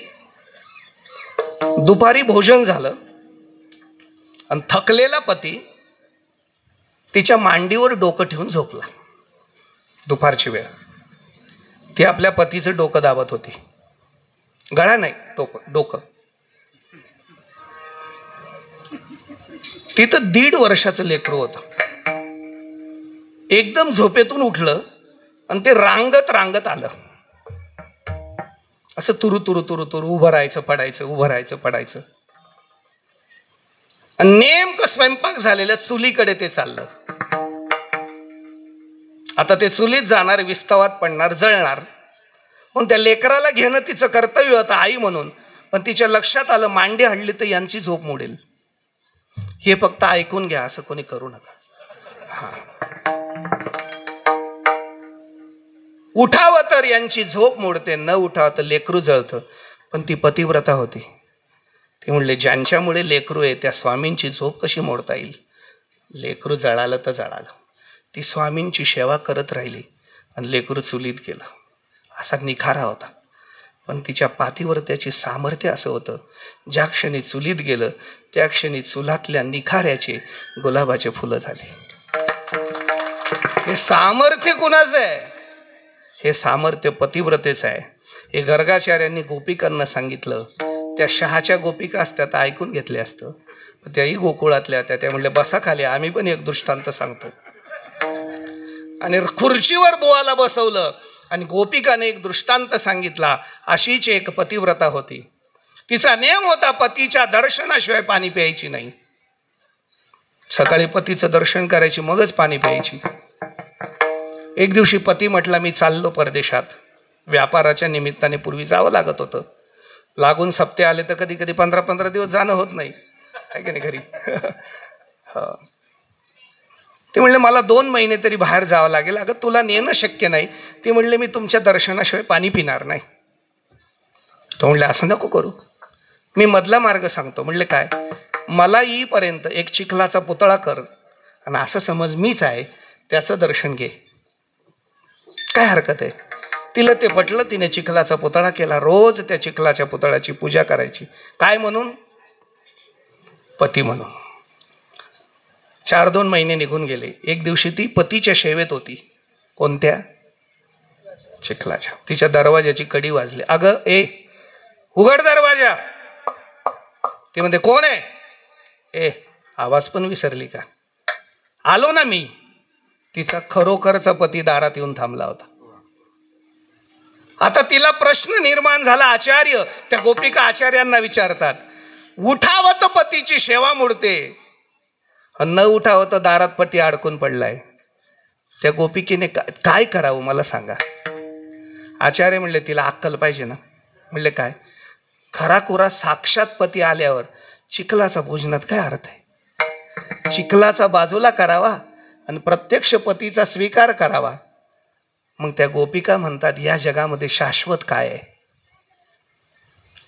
दुपारी भोजन झालं आणि थकलेला पती तिच्या मांडीवर डोकं ठेवून झोपला. दुपारची वेळ. ती आपल्या पतीचं डोकं दाबत होती. गळा नाही, डोकं. तिथं 1.5 वर्षाचं लेकरू होतं. एकदम झोपेतून उठलं आणि ते रांगत आलं. असं तुरु उभं राहायचं पडायचं. आणि नेमकं स्वयंपाक झालेल्या चुलीकडे ते चाललं. आता ते चुलीत जाणार, विस्तवात पडणार, जळणार. पण त्या लेकराला घेणं तिचं कर्तव्य होतं आई म्हणून. पण तिच्या लक्षात आलं मांडी हडली तर यांची झोप मोडेल. हे फक्त ऐकून घ्या, असं कोणी करू नका. उठावं तर यांची झोप मोडते, न उठावं तर लेकरू जळतं. पण ती पतिव्रता होती. ते म्हणले ज्यांच्यामुळे लेकरू आहे त्या स्वामींची झोप कशी मोडता येईल? लेकरू जळालं तर जळालं. ती स्वामींची सेवा करत राहिली आणि लेकरू चुलीत गेलं. असा निखारा होता. पण तिच्या पाठीवर त्याचे सामर्थ्य असं होतं, ज्या क्षणी चुलीत गेलं त्या क्षणी चुलातल्या निखाऱ्याचे गुलाबाचे फुलं झाले. हे सामर्थ्य कुणाचं आहे? हे सामर्थ्य पतिव्रतेचं आहे. हे गर्गाचार्यांनी गोपिकांना सांगितलं. त्या शहाच्या गोपिका असत्या ऐकून घेतले असतं. त्याही गोकुळातल्या होत्या. त्या म्हणल्या बसा खाली, आम्ही पण एक दृष्टांत सांगतो. आणि खुर्चीवर बुवाला बसवलं आणि गोपिकाने एक दृष्टांत सांगितला. अशीच एक पतिव्रता होती. तिचा नियम होता पतीच्या दर्शनाशिवाय पाणी प्यायची नाही. सकाळी पतीचं दर्शन करायची, मगच पाणी प्यायची. एक दिवशी पती म्हटला मी चाललो परदेशात, व्यापाराच्या निमित्ताने पूर्वी जावं लागत होतं, लागून सप्ते आले तर कधी कधी 15-15 दिवस जाणं होत नाही, आहे की नाही घरी. ते म्हणले मला 2 महिने तरी बाहेर जावं लागेल. अगं तुला नेणं शक्य नाही. ते म्हणले मी तुमच्या दर्शनाशिवाय पाणी पिणार नाही. तो म्हणले असं नको करू, मी मधला मार्ग सांगतो. म्हणले काय? मला येईपर्यंत एक चिखलाचा पुतळा कर आणि असं समज मीच आहे, त्याचं दर्शन घे. काय हरकत आहे? तिला ते पटलं. तिने चिखलाचा पुतळा केला. रोज त्या चिखलाच्या पुतळ्याची पूजा करायची. काय म्हणून? पती म्हणून. 4-2 महिने निघून गेले. एक दिवशी ती पतीच्या सेवेत होती. कोणत्या? चिखलाच्या. तिच्या दरवाजाची कडी वाजली. अगं ए उघड दरवाजा. ती म्हणते कोण आहे? ए आवाज पण विसरली का? आलो ना मी. तिचा खरोखरचा पती दारात येऊन थांबला होता. आता तिला प्रश्न निर्माण झाला. आचार्य त्या गोपिका आचार्यांना विचारतात, उठावं तर पतीची सेवा मोडते, न उठावं तर दारात पती अडकून पडलाय. त्या गोपिकेने काय करावं मला सांगा. आचार्य म्हणले तिला अक्कल पाहिजे ना. म्हणले काय? खराखुरा साक्षात पती आल्यावर चिखलाचा भोजनात काय अर्थ आहे? चिखलाचा बाजूला करावा आणि प्रत्यक्ष पतीचा स्वीकार करावा. मग त्या गोपिका म्हणतात या जगामध्ये शाश्वत काय आहे?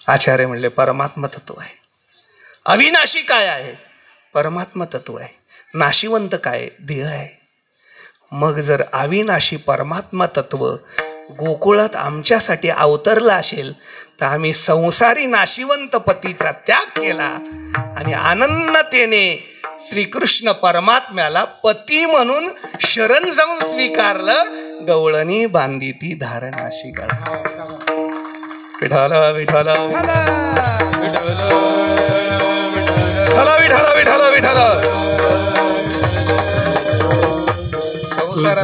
आचार्य म्हणले परमात्मा तत्व आहे. अविनाशी काय आहे? परमात्मा तत्व आहे. नाशिवंत काय? देह आहे. मग जर अविनाशी परमात्मा तत्व गोकुळात आमच्यासाठी अवतरला असेल तर आम्ही संसारी नाशिवंत पतीचा त्याग केला आणि आनंदतेने श्रीकृष्ण परमात्म्याला पती म्हणून शरण जाऊन स्वीकारलं. गवळणी बांधी ती धारणाशी गळा. विठाला विठाला विठाला विठाला विठाला विठाला.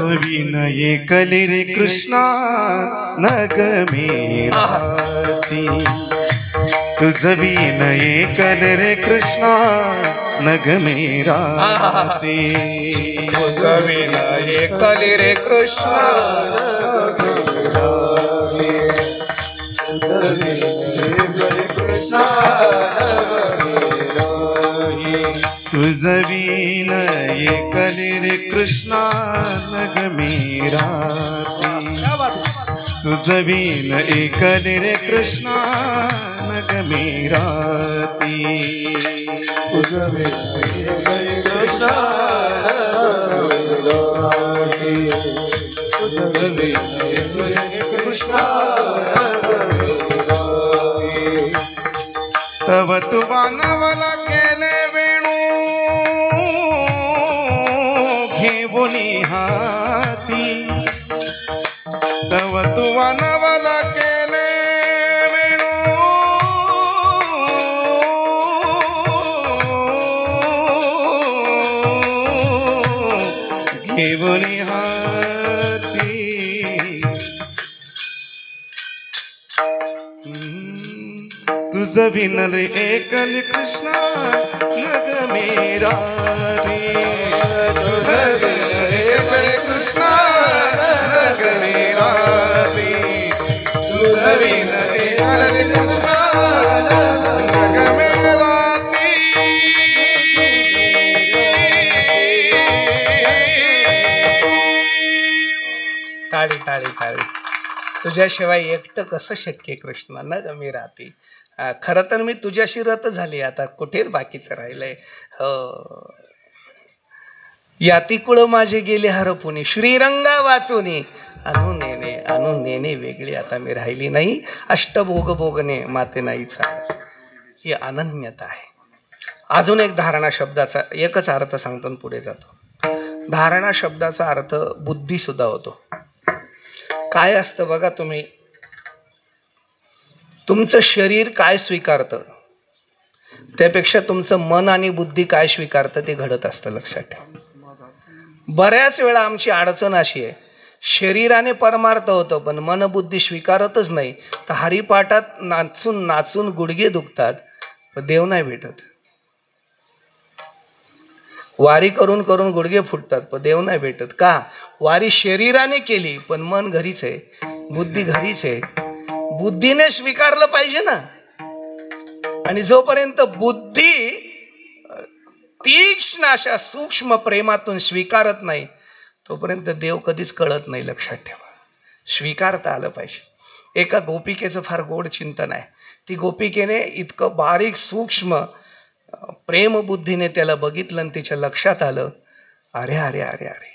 विनये कले रे कृष्णा नग मेराती. तुझ विनये कले रे कृष्णा नग मेराती. तुझ विनये कले रे कृष्णा तुझ विनये कले रे कृष्णा नग मेराती. तुझ विनये कले रे कृष्णा नग मेराती. तुझ विनये कले कृष्णा कृष्णा तव तु मानवला केले वेणू घेऊनी हाती. तव तु मानवला केले वेणू घेऊनी हाती. तुझ विनल एकल कृष्णा नग मेरा रे. तुझ विनल एकल कृष्णा नग मेरा रे. तुझ विनल एकल कृष्णा नग मेरा रे. टाळी टाळी टाळी. तुझ्याशिवाय एकटं कसं शक्य कृष्णा न गमी राहते. खरं तर मी तुझ्याशी रत झाली, आता कुठेच बाकीचं राहिलंय. हो यातिकुळ माझे गेले हरपुनी श्रीरंगा वाचुनी. आणून नेणे वेगळी आता मी राहिली नाही. अष्टभोग भोगणे माते नाही चाल. ही अनन्यता आहे. अजून एक धारणा शब्दाचा एकच अर्थ सांगतो आणि पुढे जातो. धारणा शब्दाचा अर्थ बुद्धी सुद्धा होतो. काय असतं बघा, तुम्ही तुमचं शरीर काय स्वीकारतं त्यापेक्षा तुमचं मन आणि बुद्धी काय स्वीकारतं ते घडत असतं. लक्षात ठेवा. बऱ्याच वेळा आमची अडचण अशी आहे, शरीराने परमार्थ होतं पण मन बुद्धी स्वीकारतच नाही. तर हरिपाठात नाचून नाचून गुडघे दुखतात पण देव नाही भेटत. वारी करून करून गुडघे फुटतात पण देव नाही भेटत का? वारी शरीराने केली पण मन घरीच आहे, बुद्धी घरीच आहे. बुद्धीने स्वीकारलं पाहिजे ना. आणि जोपर्यंत बुद्धी तीक्ष्ण अशा सूक्ष्म प्रेमातून स्वीकारत नाही तोपर्यंत देव कधीच कळत नाही. लक्षात ठेवा, स्वीकारता आलं पाहिजे. एका गोपिकेचं फार गोड चिंतन आहे. ती गोपिकेने इतकं बारीक सूक्ष्म प्रेमबुद्धीने त्याला बघितलं आणि तिच्या लक्षात आलं, अरे अरे अरे अरे,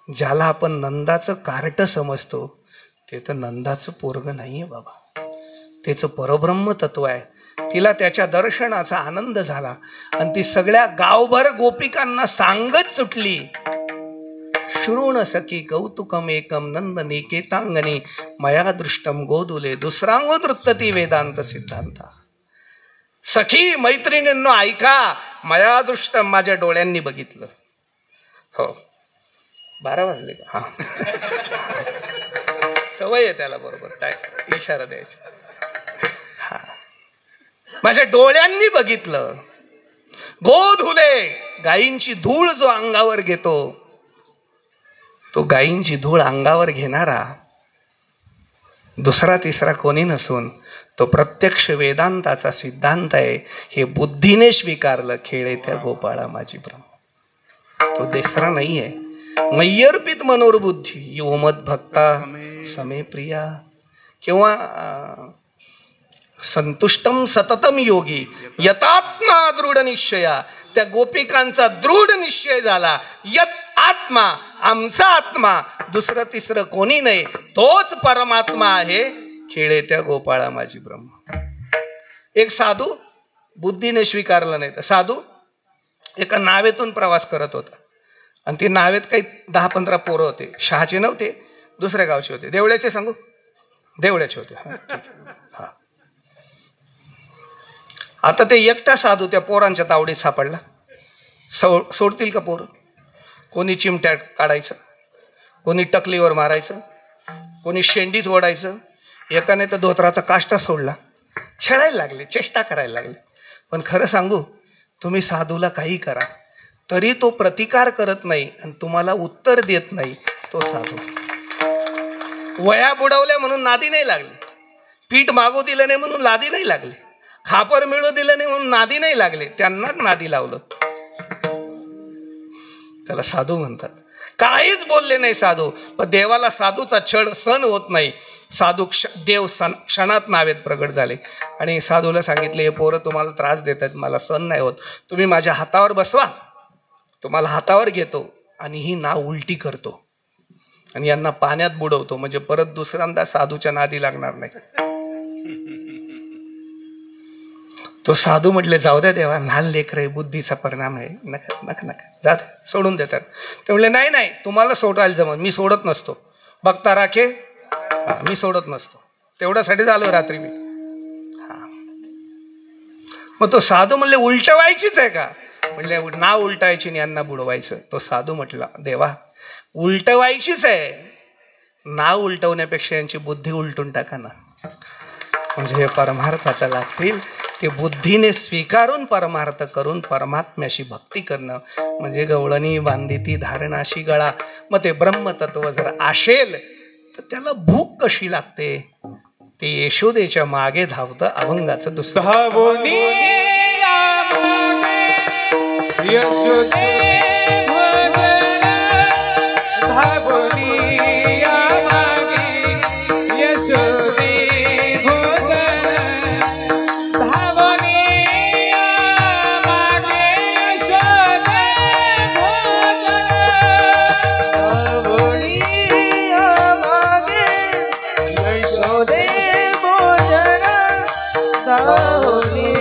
ज्याला आपण नंदाचं कार्ट समजतो ते तर नंदाचं पोरगं नाही आहे बाबा, त्याचं परब्रह्म तत्व आहे. तिला त्याच्या दर्शनाचा आनंद झाला आणि ती सगळ्या गावभर गोपिकांना सांगत सुटली, शृण सखी कौतुकम एकम नंद निकेतांगनी मया दृष्टम गोदुले दुसरांगोदृत्तती वेदांत सिद्धांता. सखी मैत्रिणींनो ऐका, मया दृष्टम माझ्या डोळ्यांनी बघितलं. हो 12 वाजले का? हा सवय आहे त्याला बरोबर इशारा द्यायची. हा माझ्या डोळ्यांनी बघितलं. गोधुले, गायींची धूळ जो अंगावर घेतो तो गायींची धूळ अंगावर घेणारा दुसरा तिसरा कोणी नसून तो प्रत्यक्ष वेदांताचा सिद्धांत आहे. हे बुद्धीने स्वीकारलं, खेळे त्या गोपाळा माझी ब्रह्म, तो दुसरा नाही आहे. मय्यर्पित मनोरबुद्धी यो मद भक्ता समे प्रिया किंवा संतुष्टम सततम योगी यतात्मा दृढ निश्चया. त्या गोपिकांचा दृढ निश्चय झाला, यत आत्मा, आमचा आत्मा, दुसरं तिसरं कोणी नाही, तोच परमात्मा आहे. खेळे त्या गोपाळा माझी ब्रह्म. एक साधू बुद्धीने स्वीकारलं नाही तर साधू एका नावेतून प्रवास करत होता आणि ती नावेत काही 10-15 पोरं होते. शहाचे नव्हते, दुसऱ्या गावचे होते. देवळ्याचे सांगू? देवळ्याचे होते. हा आता ते एकटा साधू त्या पोरांच्या तावडीत सापडला. सोडतील का पोरं? कोणी चिमट्या काढायचं, कोणी टकलीवर मारायचं, कोणी शेंडीच ओढायचं. एकाने तर धोत्राचा काष्टा सोडला. छळायला लागले, चेष्टा करायला लागले. पण खरं सांगू, तुम्ही साधूला काही करा तरी तो प्रतिकार करत नाही आणि तुम्हाला उत्तर देत नाही. तो साधू वया बुडवल्या म्हणून नादी नाही लागले, पीठ मागू दिलं नाही म्हणून लादी नाही लागले, खापर मिळू दिलं नाही म्हणून नादी नाही लागले, त्यांनाच नादी लावलं. त्याला साधू म्हणतात. काहीच बोलले नाही साधू, पण देवाला साधूचा छळ सहन होत नाही. साधू देव क्षणात नावेत प्रगट झाले आणि साधूला सांगितले, हे पोरं तुम्हाला त्रास देत आहेत, मला सहन नाही होत, तुम्ही माझ्या हातावर बसवा, तुम्हाला हातावर घेतो आणि ही नाव उलटी करतो आणि यांना पाण्यात बुडवतो, म्हणजे परत दुसऱ्यांदा साधूच्या नादी लागणार नाही. तो साधू म्हटले, जाऊ द्या देवा, लहान लेकर आहे, बुद्धीचा परिणाम आहे, नका नका नका, जात सोडून देतात. ते म्हणले, नाही नाही, तुम्हाला सोडायला जमत, मी सोडत नसतो, बघता राखे, मी सोडत नसतो, तेवढ्यासाठी झालो रात्री मी. हा मग तो साधू म्हणले, उलटवायचीच आहे का? म्हणले, नाव उलटायची आणि यांना बुडवायचं. तो साधू म्हटला, देवा उलटवायचीच आहे, नाव उलटवण्यापेक्षा यांची बुद्धी उलटून टाका ना, म्हणजे हे परमार्थाला लागतील. ते बुद्धीने स्वीकारून परमार्थ करून परमात्म्याशी भक्ती करणं म्हणजे गवळणी बांधिती धारणाशी गळा. मग ते ब्रह्मतत्व जर असेल तर त्याला भूक कशी लागते? ते यशोदेच्या मागे धावतं अभंगाचं दुसरं. यशोदे भोजन धावनी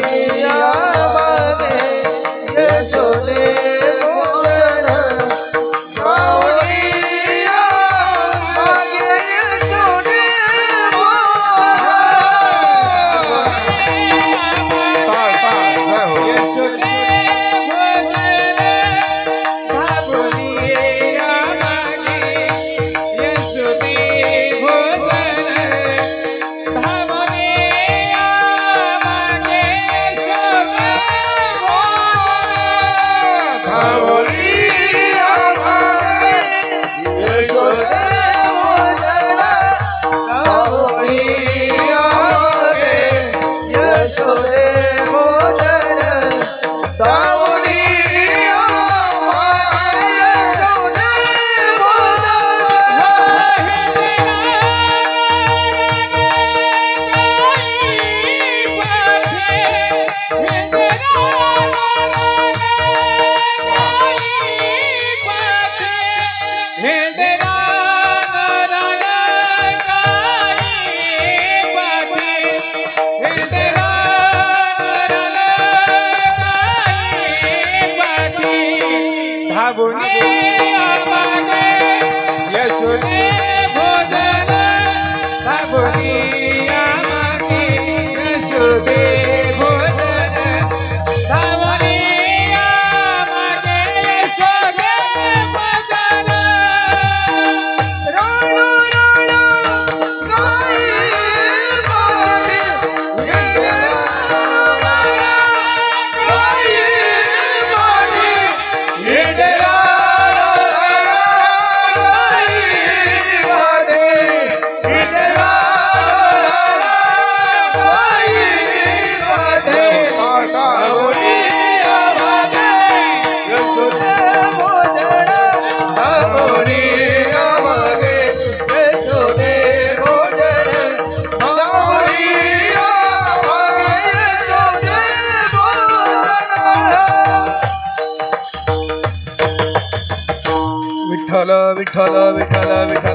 विठ्ठल विठ्ठल विठ्ठल विठ्ठल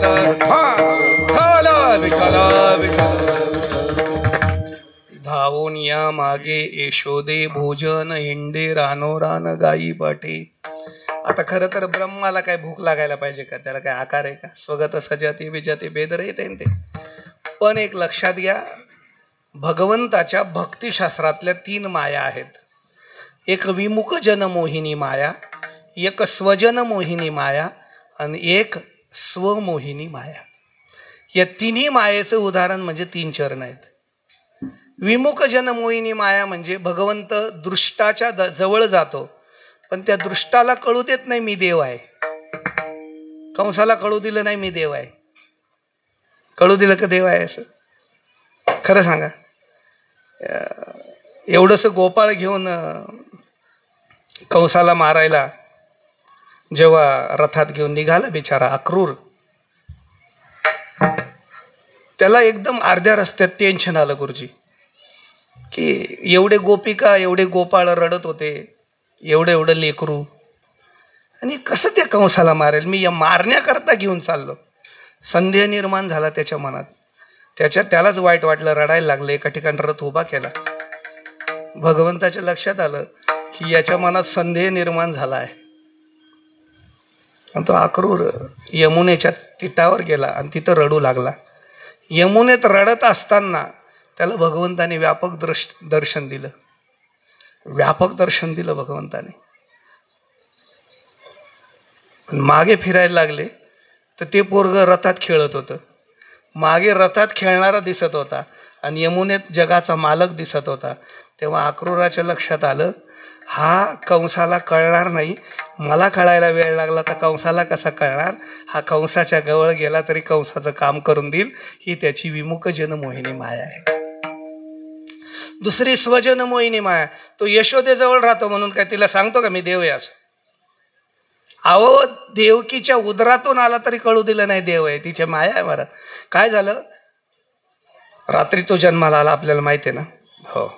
विठ्ठल विठ्ठल धावून या मागे यशोदे भोजन हिंडे रानो रान गाई पाटे. आता खरं तर ब्रह्माला काय भूक लागायला पाहिजे का? त्याला काय आकार आहे का? स्वगत सजाती विजाती भेद रहित ते. पण एक लक्षात घ्या, भगवंताच्या भक्तिशास्त्रातल्या 3 माया आहेत. एक विमुख जन मोहिनी माया, एक स्वजन मोहिनी माया आणि एक स्वमोहिनी माया. या तिन्ही मायेचं उदाहरण म्हणजे 3 चरण आहेत. विमुख जन मोहिनी माया म्हणजे भगवंत दृष्टाच्या जवळ जातो, पण त्या दृष्टाला कळू देत नाही मी देव आहे. कंसाला कळू दिलं नाही मी देव आहे. कळू दिलं का देव आहे असं? खरं सांगा. एवढंस गोपाळ घेऊन कंसाला मारायला जेव्हा रथात घेऊन निघाला बिचारा अक्रूर, त्याला एकदम अर्ध्या रस्त्यात टेन्शन आलं गुरुजी, की एवढे गोपिका एवढे गोपाळ रडत होते, एवढं लेकरू, आणि कसं त्या कंसाला मारेल? मी या मारण्याकरता घेऊन चाललो. संदेह निर्माण झाला त्याच्या मनात. त्यालाच वाईट वाटलं, रडायला लागलं. एका ठिकाणी रथ उभा केला. भगवंताच्या लक्षात आलं की याच्या मनात संदेह निर्माण झाला आहे. आणि तो अक्रूर यमुनेच्या तिठावर गेला आणि तिथं रडू लागला. यमुनेत रडत असताना त्याला भगवंताने व्यापक दर्शन दिलं. व्यापक दर्शन दिलं भगवंताने. मागे फिरायला लागले तर ते पोरग रथात खेळत होतं. मागे रथात खेळणारा दिसत होता आणि यमुनेत जगाचा मालक दिसत होता. तेव्हा अक्रूराच्या लक्षात आलं, हा कंसाला कळणार नाही, मला कळायला वेळ लागला तर कंसाला कसा कळणार? हा कंसाच्या जवळ गेला तरी कंसाचं काम करून देईल. ही त्याची विमुख जन मोहिनी माया आहे. दुसरी स्वजन मोहिनी माया, तो यशोदेजवळ राहतो म्हणून काय तिला सांगतो का मी देव आहे असं? अहो, देवकीच्या उदरातून आला तरी कळू दिलं नाही देव आहे. तिच्या माया आहे महाराज. काय झालं? रात्री तो जन्माला आला, आपल्याला माहिती आहे ना? हो.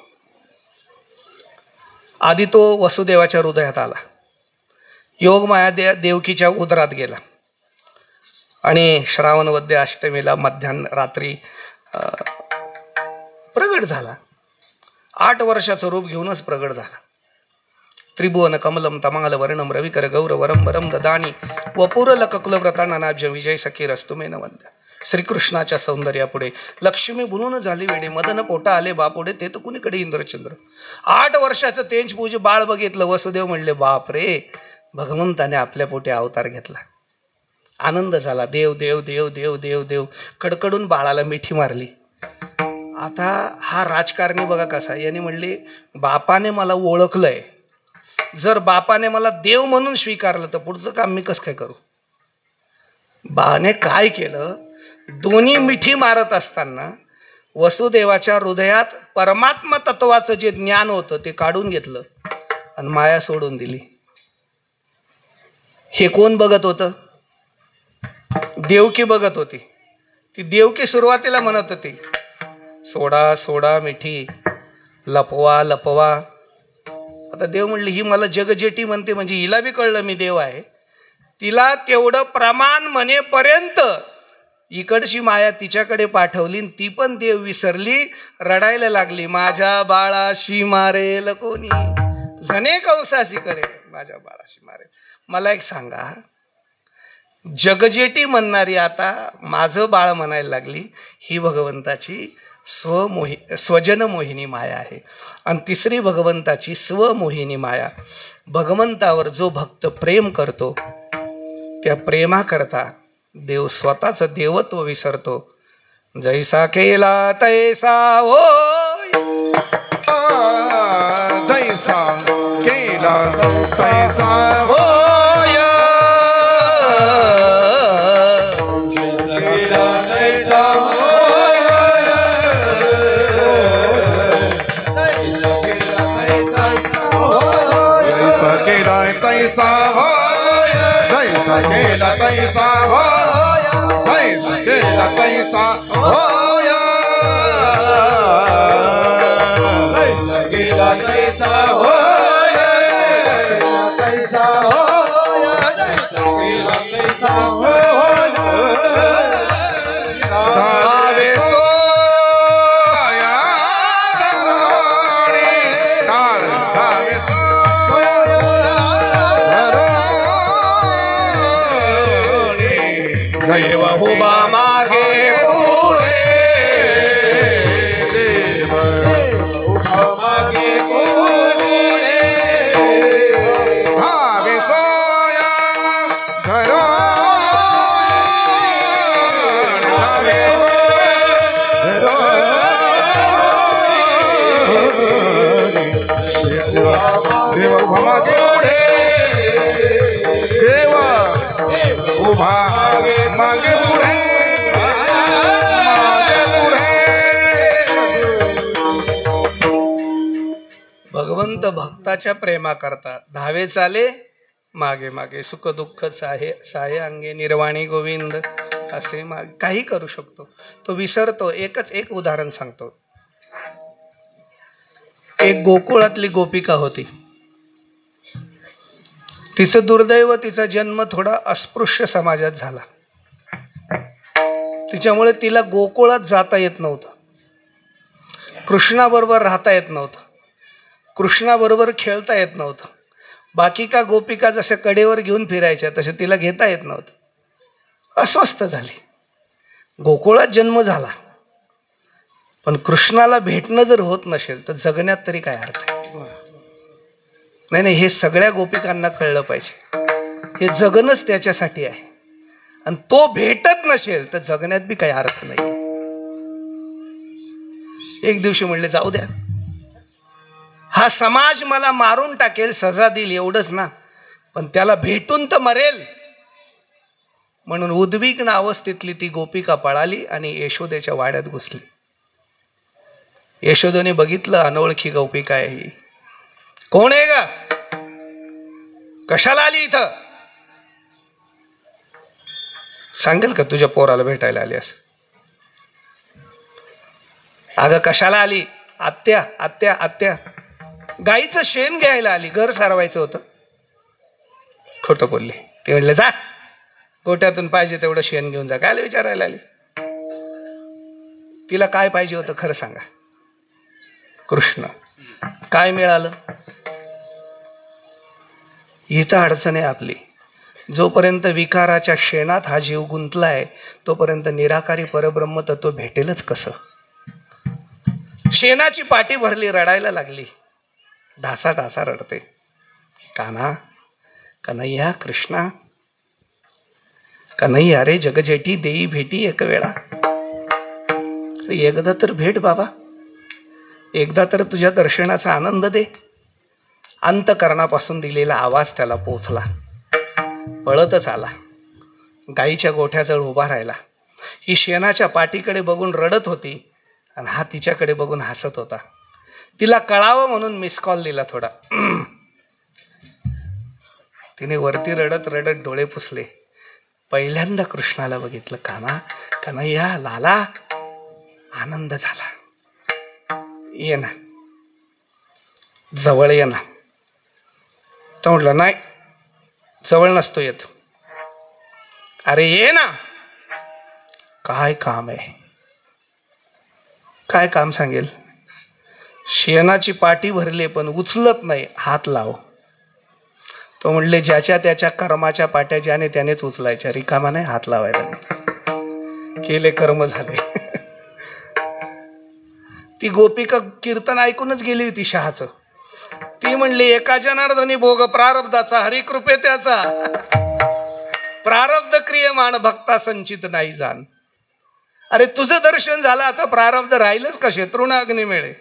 आधी तो वसुदेवाच्या हृदयात आला. योग माया देवकीच्या उदरात गेला आणि श्रावण वद्य अष्टमीला मध्यान्ह रात्री प्रगट झाला. 8 वर्षाचं रूप घेऊनच प्रगट झाला. त्रिभुवन कमलम तमाल वर्णम रविकर गौरवरम वरम ददानी वपुरलक कुलव्रतानाब्ज विजय सखी रस्तुमेन वंद्य. श्रीकृष्णाच्या सौंदर्यापुढे लक्ष्मी बुलून झाली वेडे, मदन पोटा आले बापुढे, ते तर कुणीकडे इंद्रचंद्र. 8 वर्षाचं तेंच पूजे बाळ बघितलं. वसुदेव म्हणले, बाप रे, भगवंताने आपल्या पोटी अवतार घेतला. आनंद झाला. देव देव देव देव देव देव कडकडून बाळाला मिठी मारली. आता हा राजकारणी बघा कसा. याने म्हणले, बापाने मला ओळखलंय, जर बापाने मला देव म्हणून स्वीकारलं तर पुढचं काम मी कसं काय करू? बाने काय केलं? दोन्ही मिठी मारत असताना वसुदेवाच्या हृदयात परमात्मा तत्वाचं जे ज्ञान होतं ते काढून घेतलं आणि माया सोडून दिली. हे कोण बघत होतं? देवकी बघत होती. ती देवकी सुरुवातीला म्हणत होती, सोडा सोडा मिठी, लपवा लपवा. आता देव म्हणले ही मला जगजेटी म्हणते म्हणजे हिला बी कळलं मी देव आहे. तिला तेवढं प्रमाण म्हणेपर्यंत इकडची माया तिच्याकडे पाठवली, ती पण देव विसरली, रडायला लागली. माझ्या बाळाशी मारेल कोणी, जने कौसाशी करेल, माझ्या बाळाशी मारेल. मला एक सांगा, जगजेटी म्हणणारी आता माझं बाळ म्हणायला लागली, ही भगवंताची स्वजन मोहिनी माया आहे. आणि तिसरी भगवंताची स्वमोहिनी माया. भगवंतावर जो भक्त प्रेम करतो त्या प्रेमाकरता देव स्वतःच देवत्व विसरतो. जैसा केला तैसा होय, जैसा केला तैसा होय, जैसा केला तैसा होय, जैसा केला तैसा होय, जैसा केला तैसा होय, जैसा केला तैसा होय, तैसा होय, जैसा केला तैसा होय. धावे सोया धरोणी, धावे देव उभा मागे पुढे, देव उभा मागे पुढे, धावे सोया घरोणी, धावे घरोणी, देव उभा मागे पुढे, देव उभा मागे पुढे, मागे पुढे. भगवंत भक्ताच्या प्रेमा करता धावे चाले मागे मागे, सुख दुःख साहे अंगे निर्वाणी गोविंद असे मागे, काही करू शकतो तो विसरतो. एक उदाहरण सांगतो. एक गोकुळातली गोपिका होती. तिचं दुर्दैव, तिचा जन्म थोडा अस्पृश्य समाजात झाला. तिच्यामुळे तिला गोकुळात जाता येत नव्हतं, कृष्णाबरोबर राहता येत नव्हतं, कृष्णाबरोबर खेळता येत नव्हतं. बाकी का गोपिका जशा कडेवर घेऊन फिरायच्या तसे तिला घेता येत नव्हतं. अस्वस्थ झाली. गोकुळात जन्म झाला पण कृष्णाला भेटणं जर होत नसेल तर जगण्यात तरी काय अर्थ आहे? नाही, हे सगळ्या गोपिकांना कळलं पाहिजे. हे जगणंच त्याच्यासाठी आहे आणि तो भेटत नसेल तर जगण्यात बी काही अर्थ नाही. एक दिवशी म्हणले जाऊ द्या, हा समाज मला मारून टाकेल, सजा देईल एवढंच ना, पण त्याला भेटून तर मरेल. म्हणून उद्विग्न अवस्थेतली ती गोपिका पळाली आणि यशोदेच्या वाड्यात घुसली. यशोदेने बघितलं अनोळखी गोपिका आहे ही. कोण आहे ग, कशाला आली इथं? सांगेल का तुझ्या पोराला भेटायला आली असं? अगं कशाला आली? आत्या आत्या आत्या, गाईचं शेण घ्यायला आली, घर सारवायचं होतं. खोटं बोलली. ते म्हणले जा गोट्यातून पाहिजे तेवढं शेण घेऊन जा. काय विचारायला आली? तिला काय पाहिजे होतं खरं सांगा? कृष्ण. काय मिळालं? इथं अडचण आहे आपली. जोपर्यंत विकाराच्या शेणात हा जीव गुंतलाय तोपर्यंत निराकारी परब्रह्म तत्व भेटेलच कसं? शेणाची पाटी भरली, रडायला लागली, ढासा ढासा रडते. कान्हा, कन्हैया, कृष्णा, कन्हैया रे जगजेटी देई भेटी एक वेळा. एकदा तर भेट बाबा, एकदा तर तुझ्या दर्शनाचा आनंद दे. अंतकरणापासून दिलेला आवाज त्याला पोचला. पळतच आला, गाईच्या गोठ्याजवळ उभा राहिला. ही शेणाच्या पाटीकडे बघून रडत होती आणि हा तिच्याकडे बघून हसत होता. तिला कळावं म्हणून मिस कॉल दिला थोडा. तिने वरती रडत रडत डोळे पुसले. पहिल्यांदा कृष्णाला बघितलं. कान्हा, कन्हैया, लाला, आनंद झाला. ये ना, जवळ ये ना. तो म्हटलं नाही, जवळ नसतो येत. अरे ये ना. काय काम आहे? काय काम सांगेल? शेणाची पाटी भरली पण उचलत नाही, हात लाव. तो म्हणले ज्याच्या त्याच्या कर्माच्या पाट्या ज्याने त्यानेच उचलायच्या, रिकामा नाही हात लावायला. केले कर्म झाले. ती गोपिका कीर्तन ऐकूनच गेली होती शहाचं. ती म्हणली एका जनार्दनी भोग प्रारब्धाचा, हरिकृपे त्याचा. प्रारब्ध क्रियमान भक्ता संचित नाही जाण. अरे तुझं दर्शन झालं, आता प्रारब्ध राहिलंच कसे? तृण अग्नी मिळे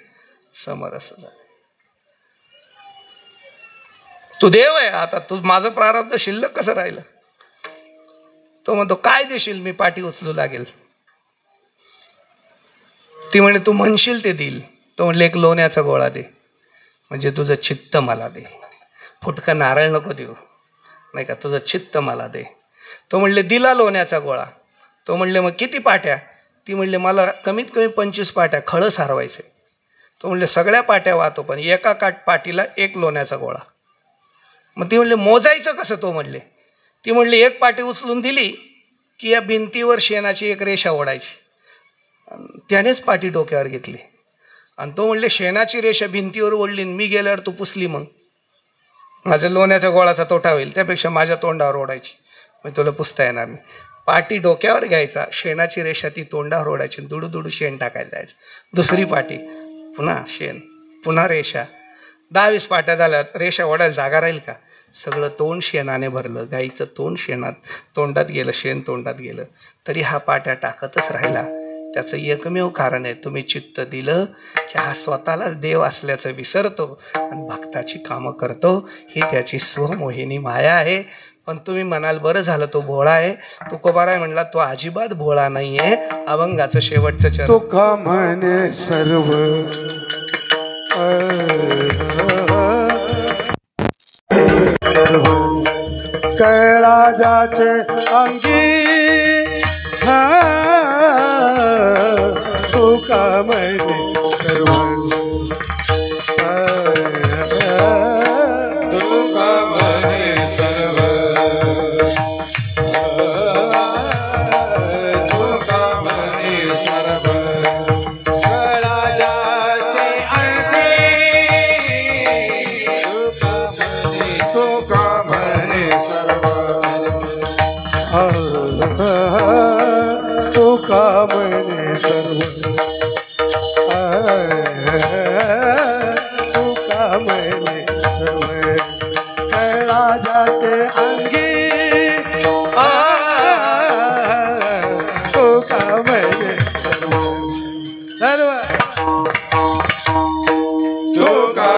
समरस झाले. तू देव आहे, आता तू माझं प्रारब्ध शिल्लक कसं राहिलं? तो म्हणतो काय देशील? मी पाठी उचलू लागेल. ती म्हणे तू म्हणशील ते देईल. तो म्हणले एक लोण्याचा गोळा दे, म्हणजे तुझं चित्त मला दे. फुटका नारळ नको देऊ, नाही का, तुझं चित्त मला दे. तो म्हणले दिला लोण्याचा गोळा. तो म्हणले मग किती पाट्या? ती म्हणले मला कमीत कमी 25 पाट्या खळं सारवायचे. तो म्हणले सगळ्या पाट्या वाहतो, पण एका पाटीला एक लोण्याचा गोळा. मग ती म्हणले मोजायचं कसं? तो म्हणले, ती म्हणली एक पाटी उचलून दिली की या भिंतीवर शेणाची एक रेषा ओढायची. त्यानेच पाटी डोक्यावर घेतली. आणि तो म्हणले शेणाची रेषा भिंतीवर ओढली, मी गेल्यावर तू पुसली, मग माझ्या लोण्याच्या गोळाचा तोटा होईल, त्यापेक्षा माझ्या तोंडावर ओढायची, मग तुला पुसता येणार नाही. पाटी डोक्यावर घ्यायचा, शेणाची रेषा ती तोंडावर ओढायची, दुडू दुडू शेण टाकायला जायचं. दुसरी पाटी, पुन्हा शेण, पुन्हा रेषा. 10-20 पाट्या झाल्या, रेषा ओढायला जागा राहील का? सगळं तोंड शेणाने भरलं. गाईचं तोंड तोंडात गेलं, शेण तोंडात गेलं, तरी हा पाट्या टाकतच राहिला. त्याचं एकमेव कारण आहे, तुम्ही चित्त दिलं की हा स्वतःलाच देव असल्याचं विसरतो आणि भक्ताची कामं करतो. ही त्याची स्वमोहिनी माया आहे. पण तुम्ही म्हणाल बरं झालं तो भोळा आहे. तुकोबाराय म्हणला तो अजिबात भोळा नाही आहे. अभंगाचं शेवटचं चरण. तुका म्हणे सर्व कैलाजाचे अंगी तुका म्हणे सर्व तुका म्हणे सर्व तुका म्हणे सर्व कैलाजाचे अंगी तुका म्हणे सर्व तुका म्हणे सर्व तुका म्हणे सर्व कैलाजाचे अंगी तुका म्हणे सर्व सर्व तुका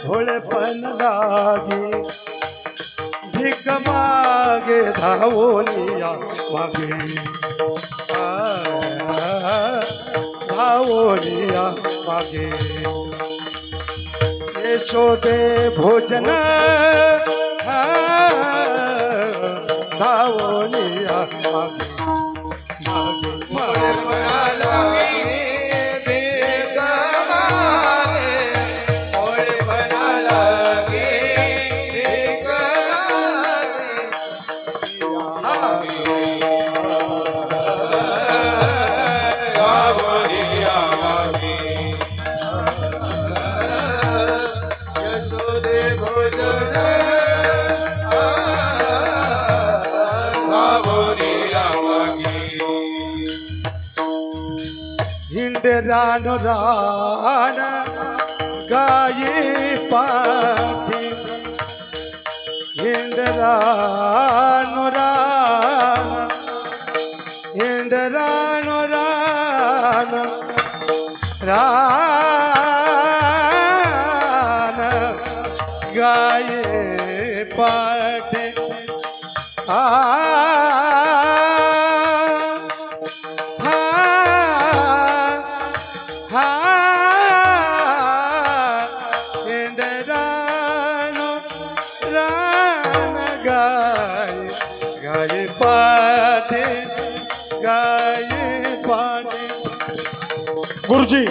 भोळेपण लागे भिक मागे धावोनिया मागे धावोनिया मागे यशोदे भोजन धावोनिया मागे मागे मागे रान रान गाये पाठी हिंद रान रान हिंद रान रान रान गाये पाठी गाई पाटी गुरुजी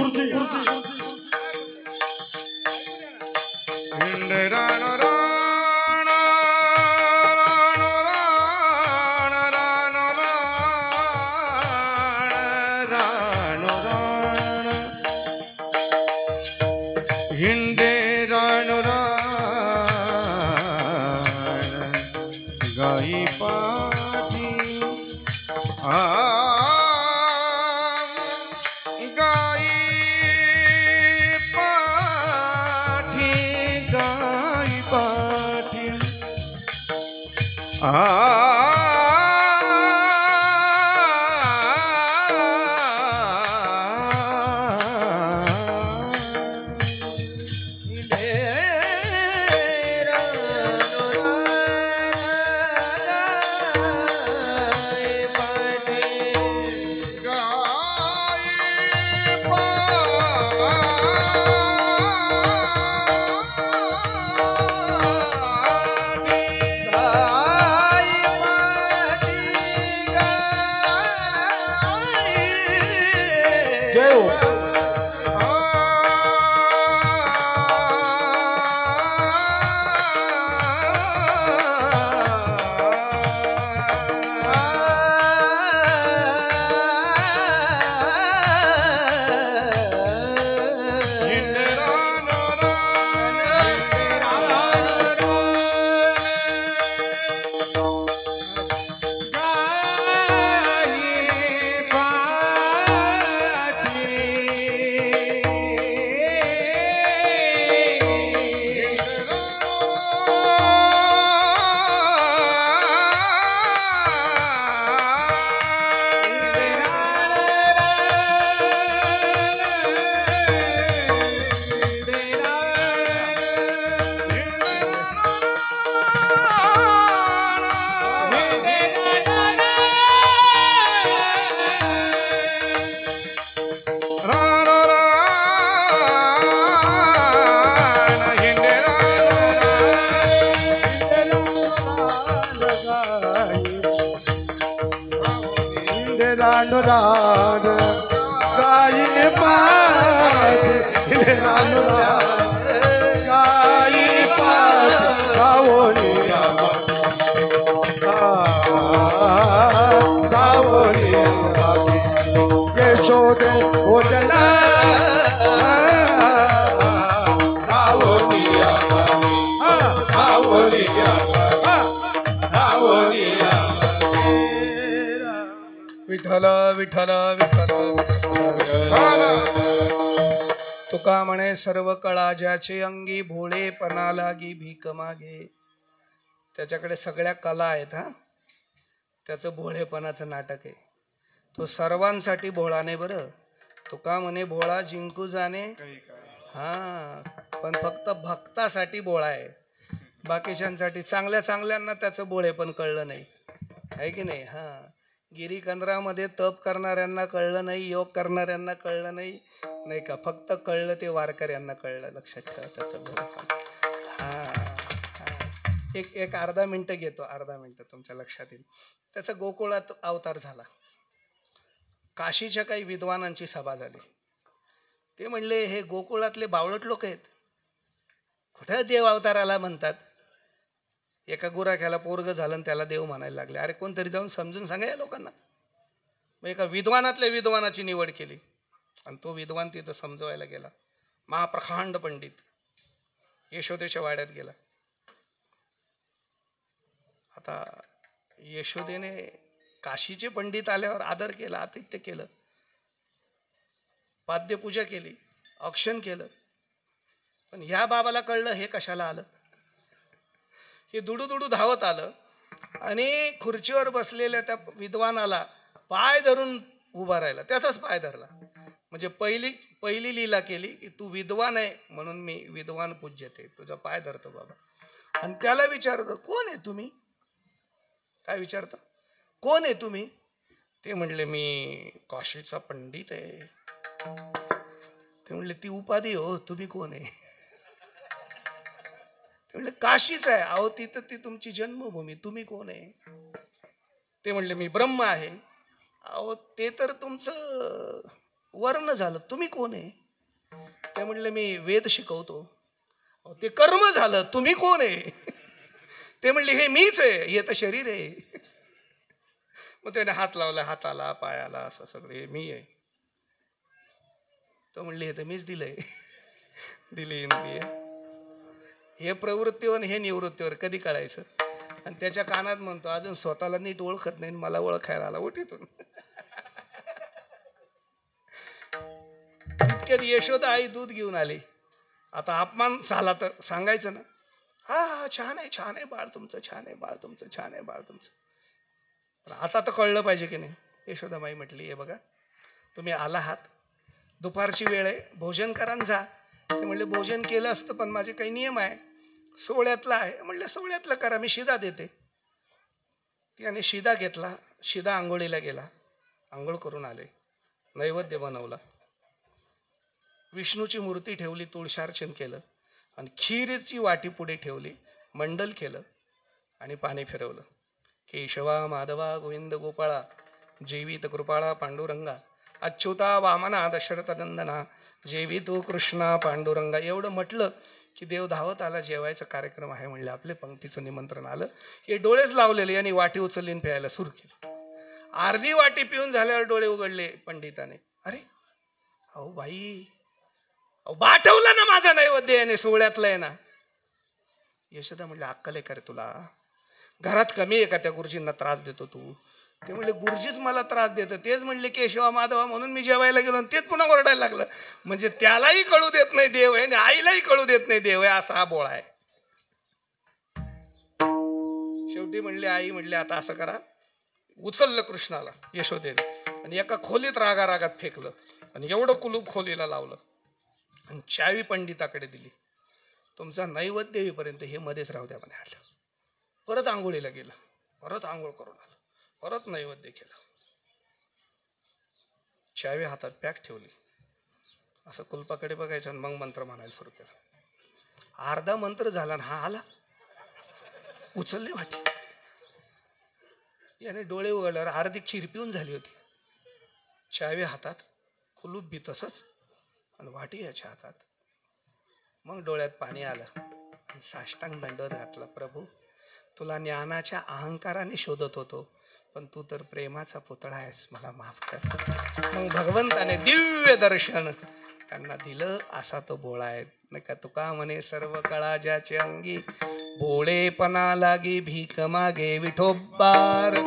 गाई पाठी गाई पाठी गाई पाठी जय हो रान गाई पाठी रान गाई पाठी गावोनी गावोनी यशोदे भोजना गावोनी गावोनी गावोनी विठ्ठल विठ्ठल विठ्ठल तुका म्हणे सर्व कळा ज्याचे अंगी भोळेपणा लागी भीक मागे. त्याच्याकडे सगळ्या कला आहेत हा. त्याचं भोळेपणाचं नाटक आहे. तो सर्वांसाठी भोळा नाही बरं. तुका म्हणे भोळा जिंकू जाणे हा, पण फक्त भक्तासाठी भोळा आहे. बाकीच्यांसाठी चांगल्या चांगल्यांना त्याचं भोळेपण कळलं नाही आहे की नाही. हा, गिरीकंदरामध्ये तप करणाऱ्यांना कळलं नाही, योग करणाऱ्यांना कळलं नाही, नाही का. फक्त कळलं ते वारकऱ्यांना कळलं. लक्षात ठेवा त्याचं भोळेपण. हा, एक अर्धा मिनटं घेतो, अर्धा मिनटं तुमच्या लक्षात येईल. त्याचा गोकुळात अवतार झाला. काशीच्या काही विद्वानांची सभा झाली. ते म्हणले हे गोकुळातले बावळट लोक आहेत, कुठे देव अवताराला म्हणतात. एका गुराख्याला पोरग झालं आणि त्याला देव म्हणायला लागले. अरे कोणतरी जाऊन समजून सांगा या लोकांना. मग एका विद्वानातल्या विद्वानाची निवड केली आणि तो विद्वान तिथं समजवायला गेला. महाप्रखांड पंडित यशोदेच्या वाड्यात गेला. आता यशोदेने काशीचे पंडित आल्यावर आदर केला, आतिथ्य केलं, पाद्यपूजा केली, औक्षण केलं. पण ह्या बाबाला कळलं हे कशाला आलं. हे दुडू धावत आलं आणि खुर्चीवर बसलेल्या त्या विद्वानाला पाय धरून उभा राहिला. त्याचाच पाय धरला. म्हणजे पहिली लीला केली की तू विद्वान आहे म्हणून मी विद्वान पूज्यते, तुझा पाय धरतो बाबा. आणि त्याला विचारतो कोण आहे तुम्ही. काय विचारतो, कोण आहे तुम्ही. ते म्हणले मी काशीचा पंडित आहे. ते म्हणले ती उपाधी हो, तुम्ही कोण आहे. ते म्हणले काशीच आहे. अहो तिथं ती तुमची जन्मभूमी, तुम्ही कोण आहे. ते म्हणले मी ब्रह्म आहे. अहो ते तर तुमचं वर्ण झालं, तुम्ही कोण आहे? ते म्हणले मी वेद शिकवतो. अहो ते कर्म झालं, तुम्ही कोण आहे? ते म्हणले हे मीच आहे, हे तर शरीर आहे. मग त्याने हात लावला हाताला पायाला, असं सगळे मी आहे. तो म्हणले हे तर मीच दिलंय. दिली इंद्रिय. हे प्रवृत्तीवर हे निवृत्तीवर कधी कळायचं? आणि त्याच्या कानात म्हणतो अजून स्वतःला नीट ओळखत नाही, मला ओळखायला आला ओटीतून. तितक्यात यशोदा आई दूध घेऊन आली. आता अपमान झाला तर सांगायचं ना, हा छान आहे छान आहे बाळ तुमचं, छान आहे बाळ तुमचं, छान आहे बाळ तुमचं. आता तर कळलं पाहिजे की नाही. यशोदामाई म्हटली हे बघा तुम्ही आला आहात, दुपारची वेळ आहे, भोजन करा जा. ते म्हणले भोजन केलं असतं पण माझे काही नियम आहे, सोहळ्यातला आहे. म्हणले सोहळ्यातलं करा, मी शिदा देते. त्याने शिदा घेतला, शिदा आंघोळीला गेला, आंघोळ करून आले, नैवेद्य बनवला, विष्णूची मूर्ती ठेवली, तुळशार्चन केलं आणि खीरची वाटी पुढे ठेवली, मंडल केलं आणि पाणी फिरवलं. केशवा माधवा गोविंद गोपाळा जेवित कृपाळा पांडुरंगा अच्युता वामना दशरथ नंदना जेवितो कृष्णा पांडुरंगा. एवढं म्हटलं की देव धावत आला, जेवायचा कार्यक्रम आहे म्हणले, आपले पंक्तीचं निमंत्रण आलं. हे डोळेच लावलेले यांनी वाटी उचलली प्यायला सुरू केली. अर्धी वाटी पिऊन झाल्यावर डोळे उघडले पंडिताने, अरे अहो बाई, अहो बाठवला ना माझा नैवेद्य याने, सोहळ्यातलं आहे ना. यशोदा म्हणले अक्कल आहे का रे तुला? घरात कमी आहे का त्या गुरुजींना त्रास देतो तू? ते म्हणले गुरुजीच मला त्रास देतं. तेच म्हणले केशवा माधवा म्हणून मी जेवायला गेलो आणि तेच पुन्हा ओरडायला लागलं. म्हणजे त्यालाही कळू देत नाही देव आहे आणि आईलाही कळू देत नाही देव आहे, असा हा बोळा आहे. शेवटी म्हणले आई म्हणले आता असं करा, उचललं कृष्णाला यशोदेने आणि एका खोलीत रागारागात फेकलं आणि एवढं कुलूप खोलीला लावलं आणि चावी पंडिताकडे दिली. तुमचा नैवेद्य येईपर्यंत हे मध्येच राहू द्या म्हणे. आलं परत आंघोळीला गेलं, परत आंघोळ करून आलं, परत नैवेद्य केलं, चावी हातात पॅक ठेवली, असं कुलपाकडे बघायचं आणि मग मंत्र म्हणायला सुरू केलं. अर्धा मंत्र झाला आणि हा आला, उचलली वाटी. याने डोळे उघडल्यावर अर्धी खीर पिऊन झाली होती, चावी हातात, कुलूप बी तसंच आणि वाटी याच्या हातात. मग डोळ्यात पाणी आलं आणि साष्टांग दंडवत घातला. प्रभू तुला ज्ञानाच्या अहंकाराने शोधत होतो, पण तू तर प्रेमाचा पुतळा आहेस, मला माफ कर. मग भगवंताने दिव्य दर्शन त्यांना दिलं. असा तो भोळा आहे. नका तुका म्हणे सर्व कळा ज्याचे अंगी, भोळेपणा लागी भीक मागे विठोबार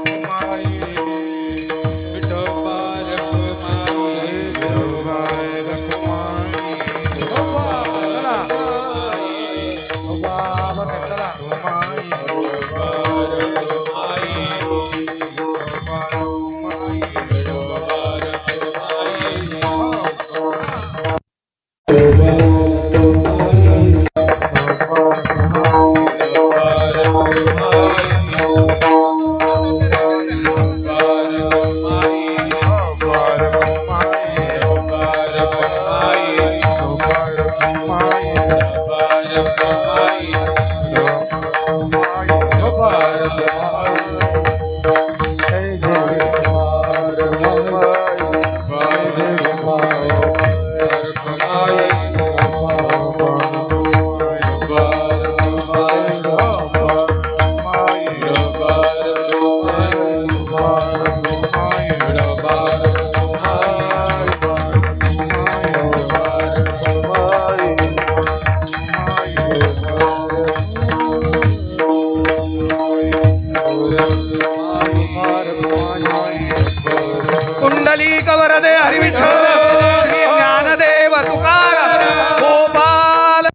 कुंडलिक वरदे हरी विठ्ठल श्री ज्ञानदेव तुकाराम गोपाल.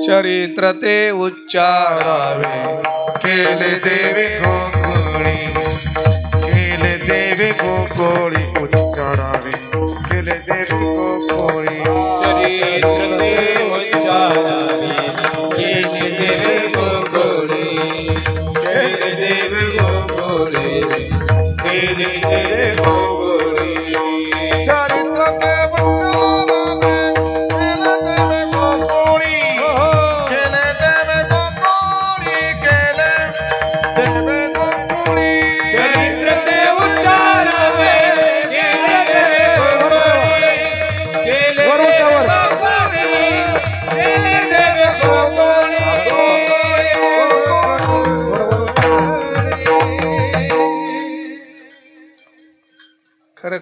चरित्र ते उच्चारावे केले देवे गोकुळी, केले देवे गोकुळी उच्चारावे, केले देवे गोकुळी. चरित्र ते उच्चारावे केले देवे गोकुळी, केले देवे गोकुळी, केले देवे गोकुळी. चरित्र ते उच्चारावे केले देवे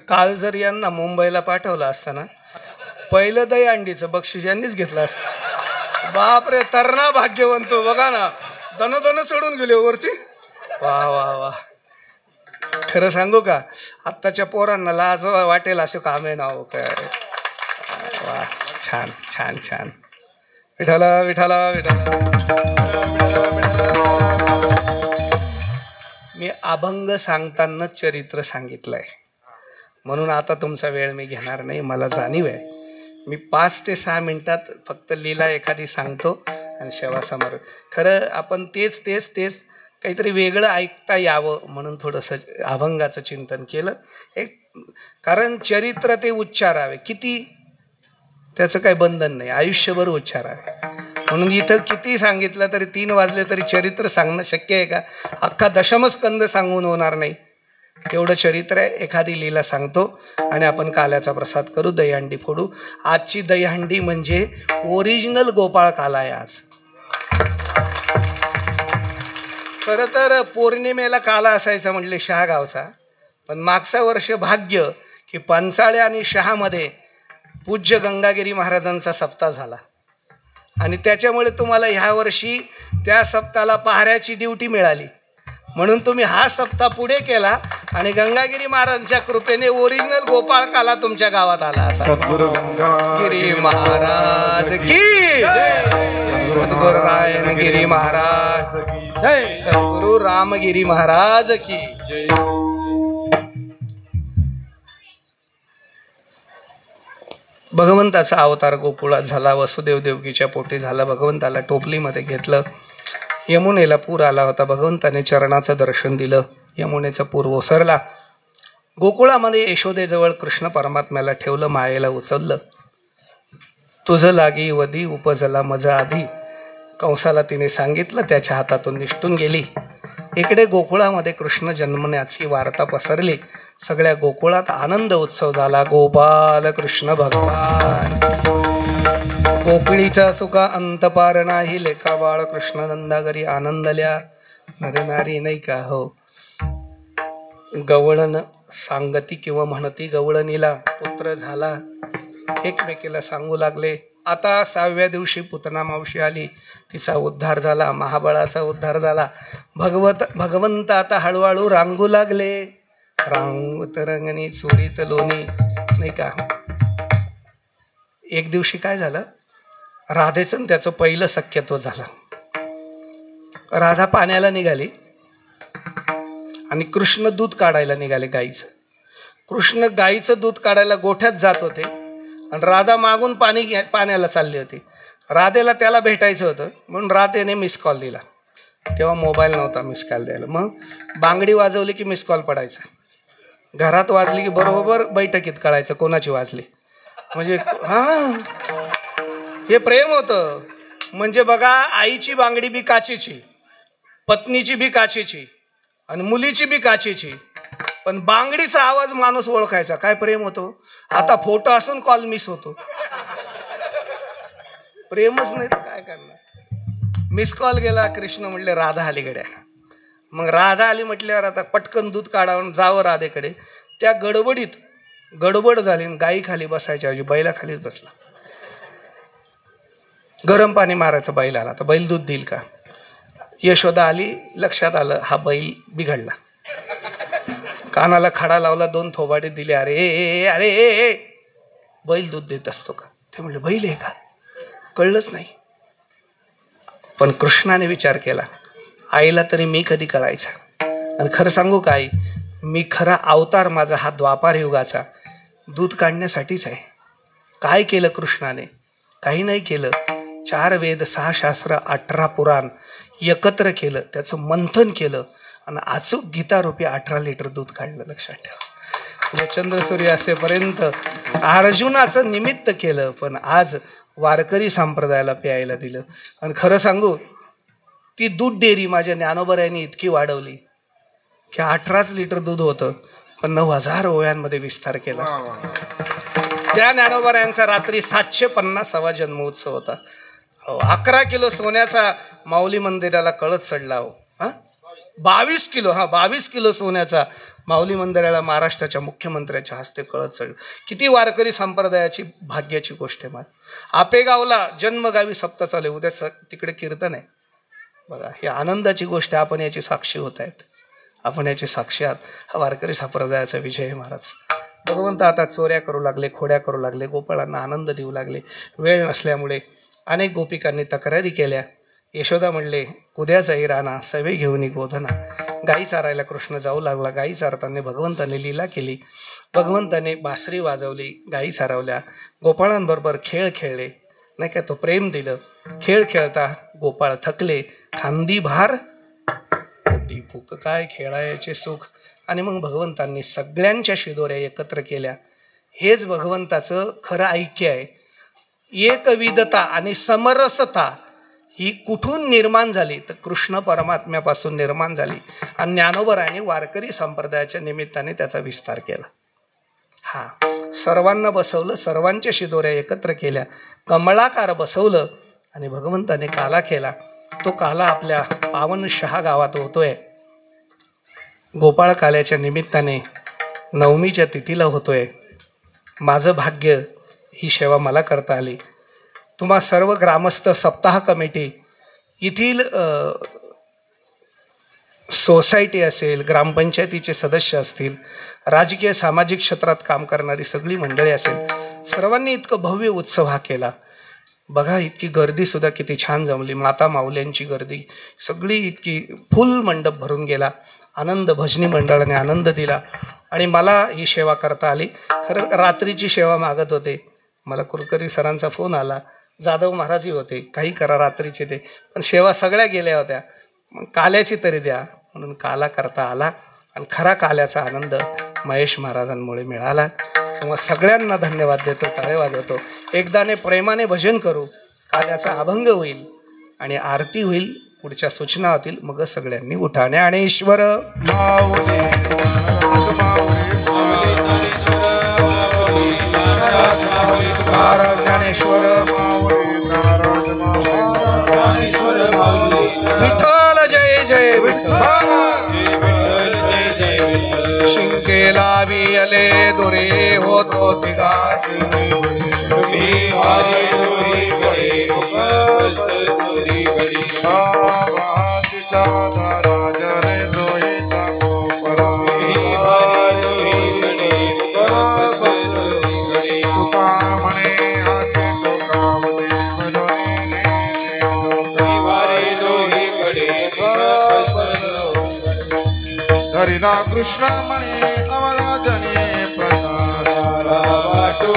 काल जर यांना मुंबईला पाठवलं असताना पहिलं दही अंडीचं बक्षीस यांनीच घेतलं असतं. बापरे, तरणा भाग्यवंत बघा ना, दन सोडून गेले वरती. वा वा वा. खरं सांगू का, आत्ताच्या पोरांना लाज वाटेल असं काम आहे ना. काय वा, छान छान छान. विठाला विठाला विठाला. मी अभंग सांगताना चरित्र सांगितलंय म्हणून आता तुमचा वेळ मी घेणार नाही. मला जाणीव आहे मी 5 ते 6 मिनिटात फक्त लीला एखादी सांगतो आणि शेवा समोर. खरं आपण तेच तेच तेच काहीतरी वेगळं ऐकता यावं म्हणून थोडंसं अभंगाचं चिंतन केलं. एक कारण चरित्र ते उच्चारावे, किती त्याचं काही बंधन नाही, आयुष्यभर उच्चारावे. म्हणून इथं किती सांगितलं तरी 3 वाजले तरी चरित्र सांगणं शक्य आहे का? अख्खा दशमस्कंद सांगून होणार नाही. तेवढं चरित्र आहे. एखादी लीला सांगतो आणि आपण काल्याचा प्रसाद करू, दहीहंडी फोडू. आजची दहीहंडी म्हणजे ओरिजिनल गोपाळ काला आहे आज. खरं तर पौर्णिमेला काला असायचा म्हटले शहागावचा, पण मागचं वर्ष भाग्य की पंचाळे आणि शहामध्ये पूज्य गंगागिरी महाराजांचा सप्ताह झाला आणि त्याच्यामुळे तुम्हाला ह्या वर्षी त्या सप्ताहाला पहाऱ्याची ड्युटी मिळाली. म्हणून तुम्ही हा सप्ताह पुढे केला आणि गंगागिरी महाराजांच्या कृपेने ओरिजिनल गोपाळ काला तुमच्या गावात आला. सद्गुरु गिरी महाराज की सद्गुरु रायनगिरी महाराज की, सद्गुरु रामगिरी महाराज की. भगवंताचा अवतार गोकुळात झाला, वसुदेव देवकीच्या पोटी झाला. भगवंताला टोपलीमध्ये घेतलं. यमुनेला पूर आला होता, भगवंताने चरणाचं दर्शन दिलं. यमुनेचा पूर ओसरला. गोकुळामध्ये यशोदेजवळ कृष्ण परमात्म्याला ठेवलं, मायेला उचललं. तुझं लागी वदी उपजला मज आधी, कंसाला तिने सांगितलं, त्याच्या हातातून निष्ठून गेली. इकडे गोकुळामध्ये कृष्ण जन्मण्याची वार्ता पसरली. सगळ्या गोकुळात आनंद उत्सव झाला. गोपाल कृष्ण भगवान. गोपिळीचा सुका अंत पार नाही, लेखा बाळ कृष्ण नंदागरी आनंदल्या. नरनारी नाही का हो. गवळण सांगती किंवा म्हणती गवळणीला पुत्र झाला. एकमेकीला सांगू लागले. आता 6व्या दिवशी पुतना मावशी आली, तिचा उद्धार झाला, महाबळाचा उद्धार झाला. भगवंत आता हळूहळू रांगू लागले. रांगत रंगणी चोरीत लोणी नाही का. एक दिवशी काय झालं, राधेचं त्याचं पहिलं सख्यत्व झालं. राधा पाण्याला निघाली आणि कृष्ण दूध काढायला निघाले गाईचं. कृष्ण गाईचं दूध काढायला गोठ्यात जात होते आणि राधा मागून पाण्याला चालली होती. राधेला त्याला भेटायचं होतं म्हणून राधेने मिस कॉल दिला. तेव्हा मोबाईल नव्हता मिस कॉल द्यायला. मग बांगडी वाजवली की मिस कॉल पडायचा. घरात वाजली की बरोबर बैठकीत कळायचं कोणाची वाजली. म्हणजे हां, हे प्रेम होतं. म्हणजे बघा, आईची बांगडी बी काचेची, पत्नीची बी काचेची आणि मुलीची बी काचेची, पण बांगडीचा आवाज माणूस ओळखायचा. काय प्रेम होतो. आता फोटो असून कॉल मिस होतो. प्रेमच नाही तर काय करणार. मिस कॉल गेला. कृष्ण म्हटले राधा आली गड्या. मग राधा आली म्हटल्यावर आता पटकन दूध काढावून जावं राधेकडे. त्या गडबडीत गडबड झाली. गाई खाली बसायच्या ऐवजी बैला खालीच बसला. गरम पाणी मारायचं बैलाला, तर बैल दूध देईल का. यशोदा आली, लक्षात आलं हा बैल बिघडला. कानाला खडा लावला, 2 थोबाडे दिले. अरे अरे बैल दूध देत असतो का. ते म्हणले बैल आहे का, कळलंच नाही. पण कृष्णाने विचार केला, आईला तरी मी कधी कळायचा. आणि खरं सांगू का आई, मी खरा अवतार माझा हा द्वापार युगाचा दूध काढण्यासाठीच आहे. काय केलं कृष्णाने, काही नाही केलं. 4 वेद 6 शास्त्र 18 पुराण एकत्र केलं, त्याचं मंथन केलं आणि अचूक गीतारूपी 18 लिटर दूध काढलं. लक्षात ठेवा. चंद्रसूर्य असेपर्यंत अर्जुनाचं निमित्त केलं, पण आज वारकरी संप्रदायाला प्यायला दिलं. आणि खरं सांगू, ती दूध डेअरी माझ्या ज्ञानोबऱ्यांनी इतकी वाढवली की 18 लिटर दूध होतं, पण 9000 ओव्यांमध्ये विस्तार केला. त्या ज्ञानोबऱ्यांचा रात्री 750वा जन्मोत्सव होता. हो, 11 किलो सोन्याचा माऊली मंदिराला कळस चढला. हो, हा 22 किलो 22 किलो सोन्याचा माऊली मंदिराला महाराष्ट्राच्या मुख्यमंत्र्याच्या हस्ते कळत चढ. किती वारकरी संप्रदायाची भाग्याची गोष्ट आहे. आपेगावला जन्मगावी सप्ताह चालू, उद्या तिकडे कीर्तन आहे. बघा ही आनंदाची गोष्ट आहे. आपण याची साक्षी होत आहेत, आपण याची साक्षी आहात. हा वारकरी संप्रदायाचा विजय आहे महाराज. भगवंत आता चोऱ्या करू लागले, खोड्या करू लागले, गोपाळांना आनंद देऊ लागले. वेळ नसल्यामुळे अनेक गोपिकांनी तक्रारी केल्या. यशोदा म्हणले उद्या जाई राणा सवे घेऊन गोधना. गाई चारायला कृष्ण जाऊ लागला. गाई चारताना भगवंताने लीला केली. भगवंताने बासरी वाजवली, गाई चारवल्या, गोपाळांबरोबर खेळ खेळले, नाही का, तो प्रेम दिलं. खेळ खेळता गोपाळ थकले, खांदी भार ती भूक काय खेळायचे सुख. आणि मग भगवंतांनी सगळ्यांच्या शिदोऱ्या एकत्र केल्या. हेच भगवंताचं खरं ऐक्य आहे. एकविधता आणि समरसता ही कुठून निर्माण झाली तर कृष्ण परमात्म्यापासून निर्माण झाली. आणि ज्ञानोबरायांनी वारकरी संप्रदायाच्या निमित्ताने त्याचा विस्तार केला. सर्वांना बसवलं, सर्वांच्या शिदोऱ्या एकत्र केल्या, कमळाकार बसवलं आणि भगवंताने काला केला. तो काला आपल्या पावन शहा गावात होतोय. गोपाळ काल्याच्या निमित्ताने नवमीच्या तिथीला होतोय. माझं भाग्य ही सेवा मला करता आली. तुम्हा सर्व ग्रामस्थ, सप्ताह कमिटी, येथील सोसायटी असेल, ग्रामपंचायतीचे सदस्य असतील, राजकीय सामाजिक क्षेत्रात काम करणारी सगळी मंडळी असेल, सर्वांनी इतकं भव्य उत्सव हा केला. बघा इतकी गर्दीसुद्धा किती छान जमली. माता माऊल्यांची गर्दी सगळी इतकी फुल मंडप भरून गेला. आनंद भजनी मंडळाने आनंद दिला आणि मला ही सेवा करता आली. खरं रात्रीची सेवा मागत होते. मला कुलकर्णी सरांचा फोन आला, जाधव महाराजही होते, काही करा रात्रीचे ते, पण सेवा सगळ्या गेल्या होत्या, मग काल्याची तरी द्या म्हणून काला करता आला. आणि खरा काल्याचा आनंद महेश महाराजांमुळे मिळाला. तेव्हा सगळ्यांना धन्यवाद देतो, टाळे वाजवतो. एकदाने प्रेमाने भजन करू, काल्याचा अभंग होईल आणि आरती होईल, पुढच्या सूचना होतील. मग सगळ्यांनी उठा. ज्ञानेश्वर ज्ञानेश्वर विठ्ठल जय जय विठ्ठल. शिंकेला वियले दुरे होतो तिघाची. हरिना कृष्ण म्हणे अमला जने प्रसारा वाटो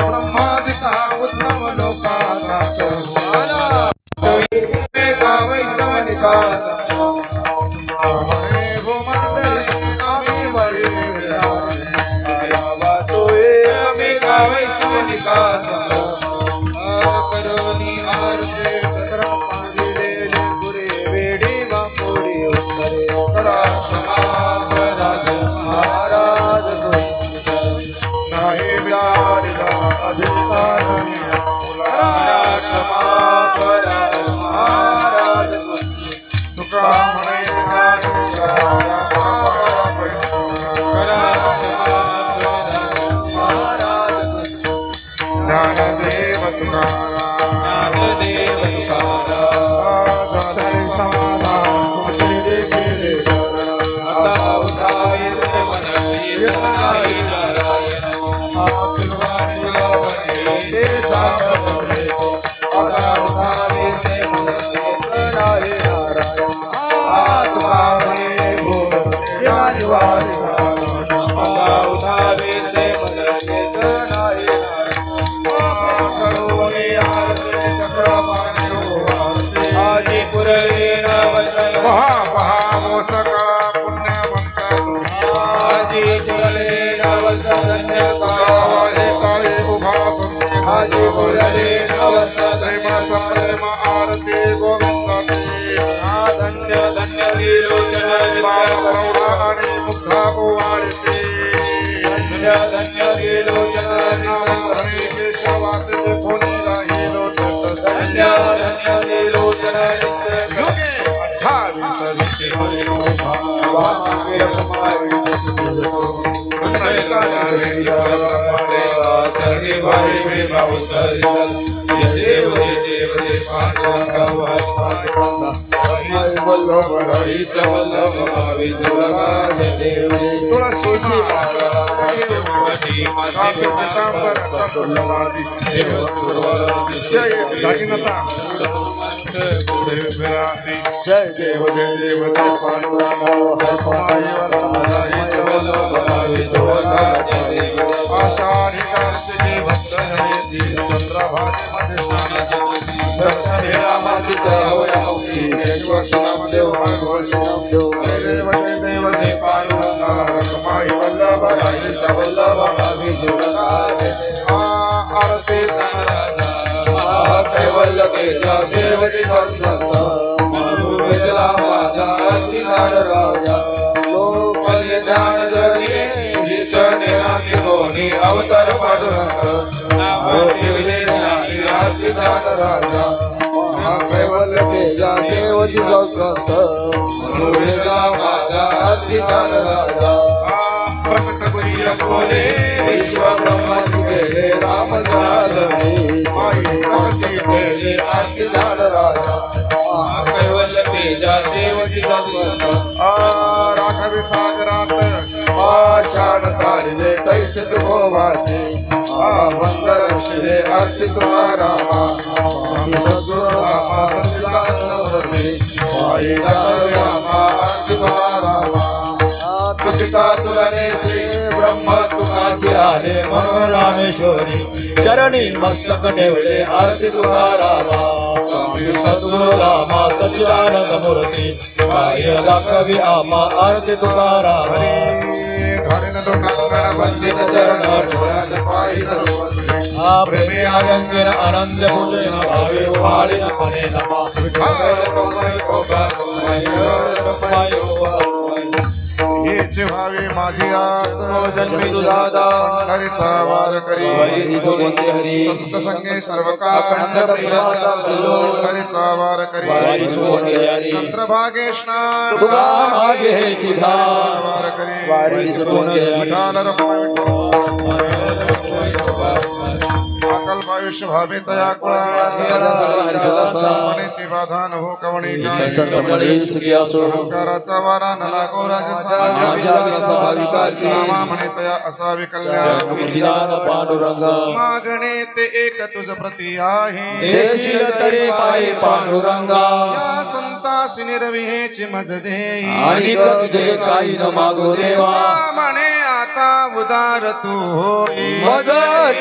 ब्रह्मादिता उत्तम लोकाचा धन्य चरणी भाई में भाव देव वल्लभ हरी वल्लभ भावी तुळशी जय दागिनता जय देव आषाढी कार्तिकी भक्त चंद्रभागे दर्शन रामाची देव पांडुरंगा रखमाई वल्लभ राईचा वल्लभ भावी आरती कैवल्य केला सेवती संत वेदला माझा अतिनाद राजा लोक कल्याण जगे जित निराकी कोणी अवतार पांडुरंग नाम ठेवले नाही अतिनाद राजा कैवल्य केला सेवती संत वेदला माझा अतिनाद राजा प्रकट गुरिय बोले विश्व ब्रह्माची केले राम जनार्दनी अतिनाद राजा कैवल्य तेजा देवती संत राघवी सागरात आशान तारिले तैसे तुकोवाचे मंदर शिले आरती तुकारामा सद्गुरुरामा सच्चिदानंदमूर्ती साई रामा आरती तुकारामा तुका तुलने श्री ब्रह्म तुकासी आले म्हणून रामेश्वरी चरणी मस्तक ठेवले आरती तुकारामा स्वामी सद्गुरु रामा सच्चिदानंद मूर्ती काय दाखवी आमा आरती तुकारामा घालीन दोंडांगण बंदिन चरण ठोळ्यात पायी प्रेमे आगंगेन आनंद पूजन भावे वाळीन मने नमा हेच भावे माझी आस जन्मी तुझा हरीचा वार करी संत संगे सर्व कांड प्रेमाचा हरीचा वार करी चंद्रभागे स्नान मागे वार करी विठाल रखमाई अकल्प आयुष्य भावे तया कुळाची बाधा न हो कवणी शंकराचा वारा न लागो राजसाभाविकाशी तया असावी कल्याण पांडुरंग मागणे ते एक तुझ प्रती आहे देशील तरी पायी पांडुरंगा या संतासी निर्विहेची मज देई आणि तुझे काही न मागो देवा म्हणे आता उदार तू होई मज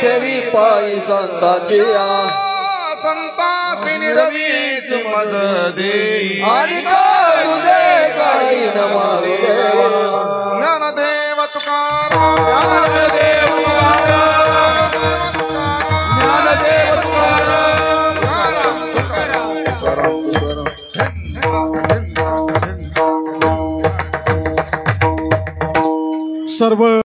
ठेवी पायी संताची संतासी निर्विहेची मज देई आणि तुझे काही न मागो देवा ज्ञानदेव तुकाराम ज्ञानदेव तुकाराम सर्व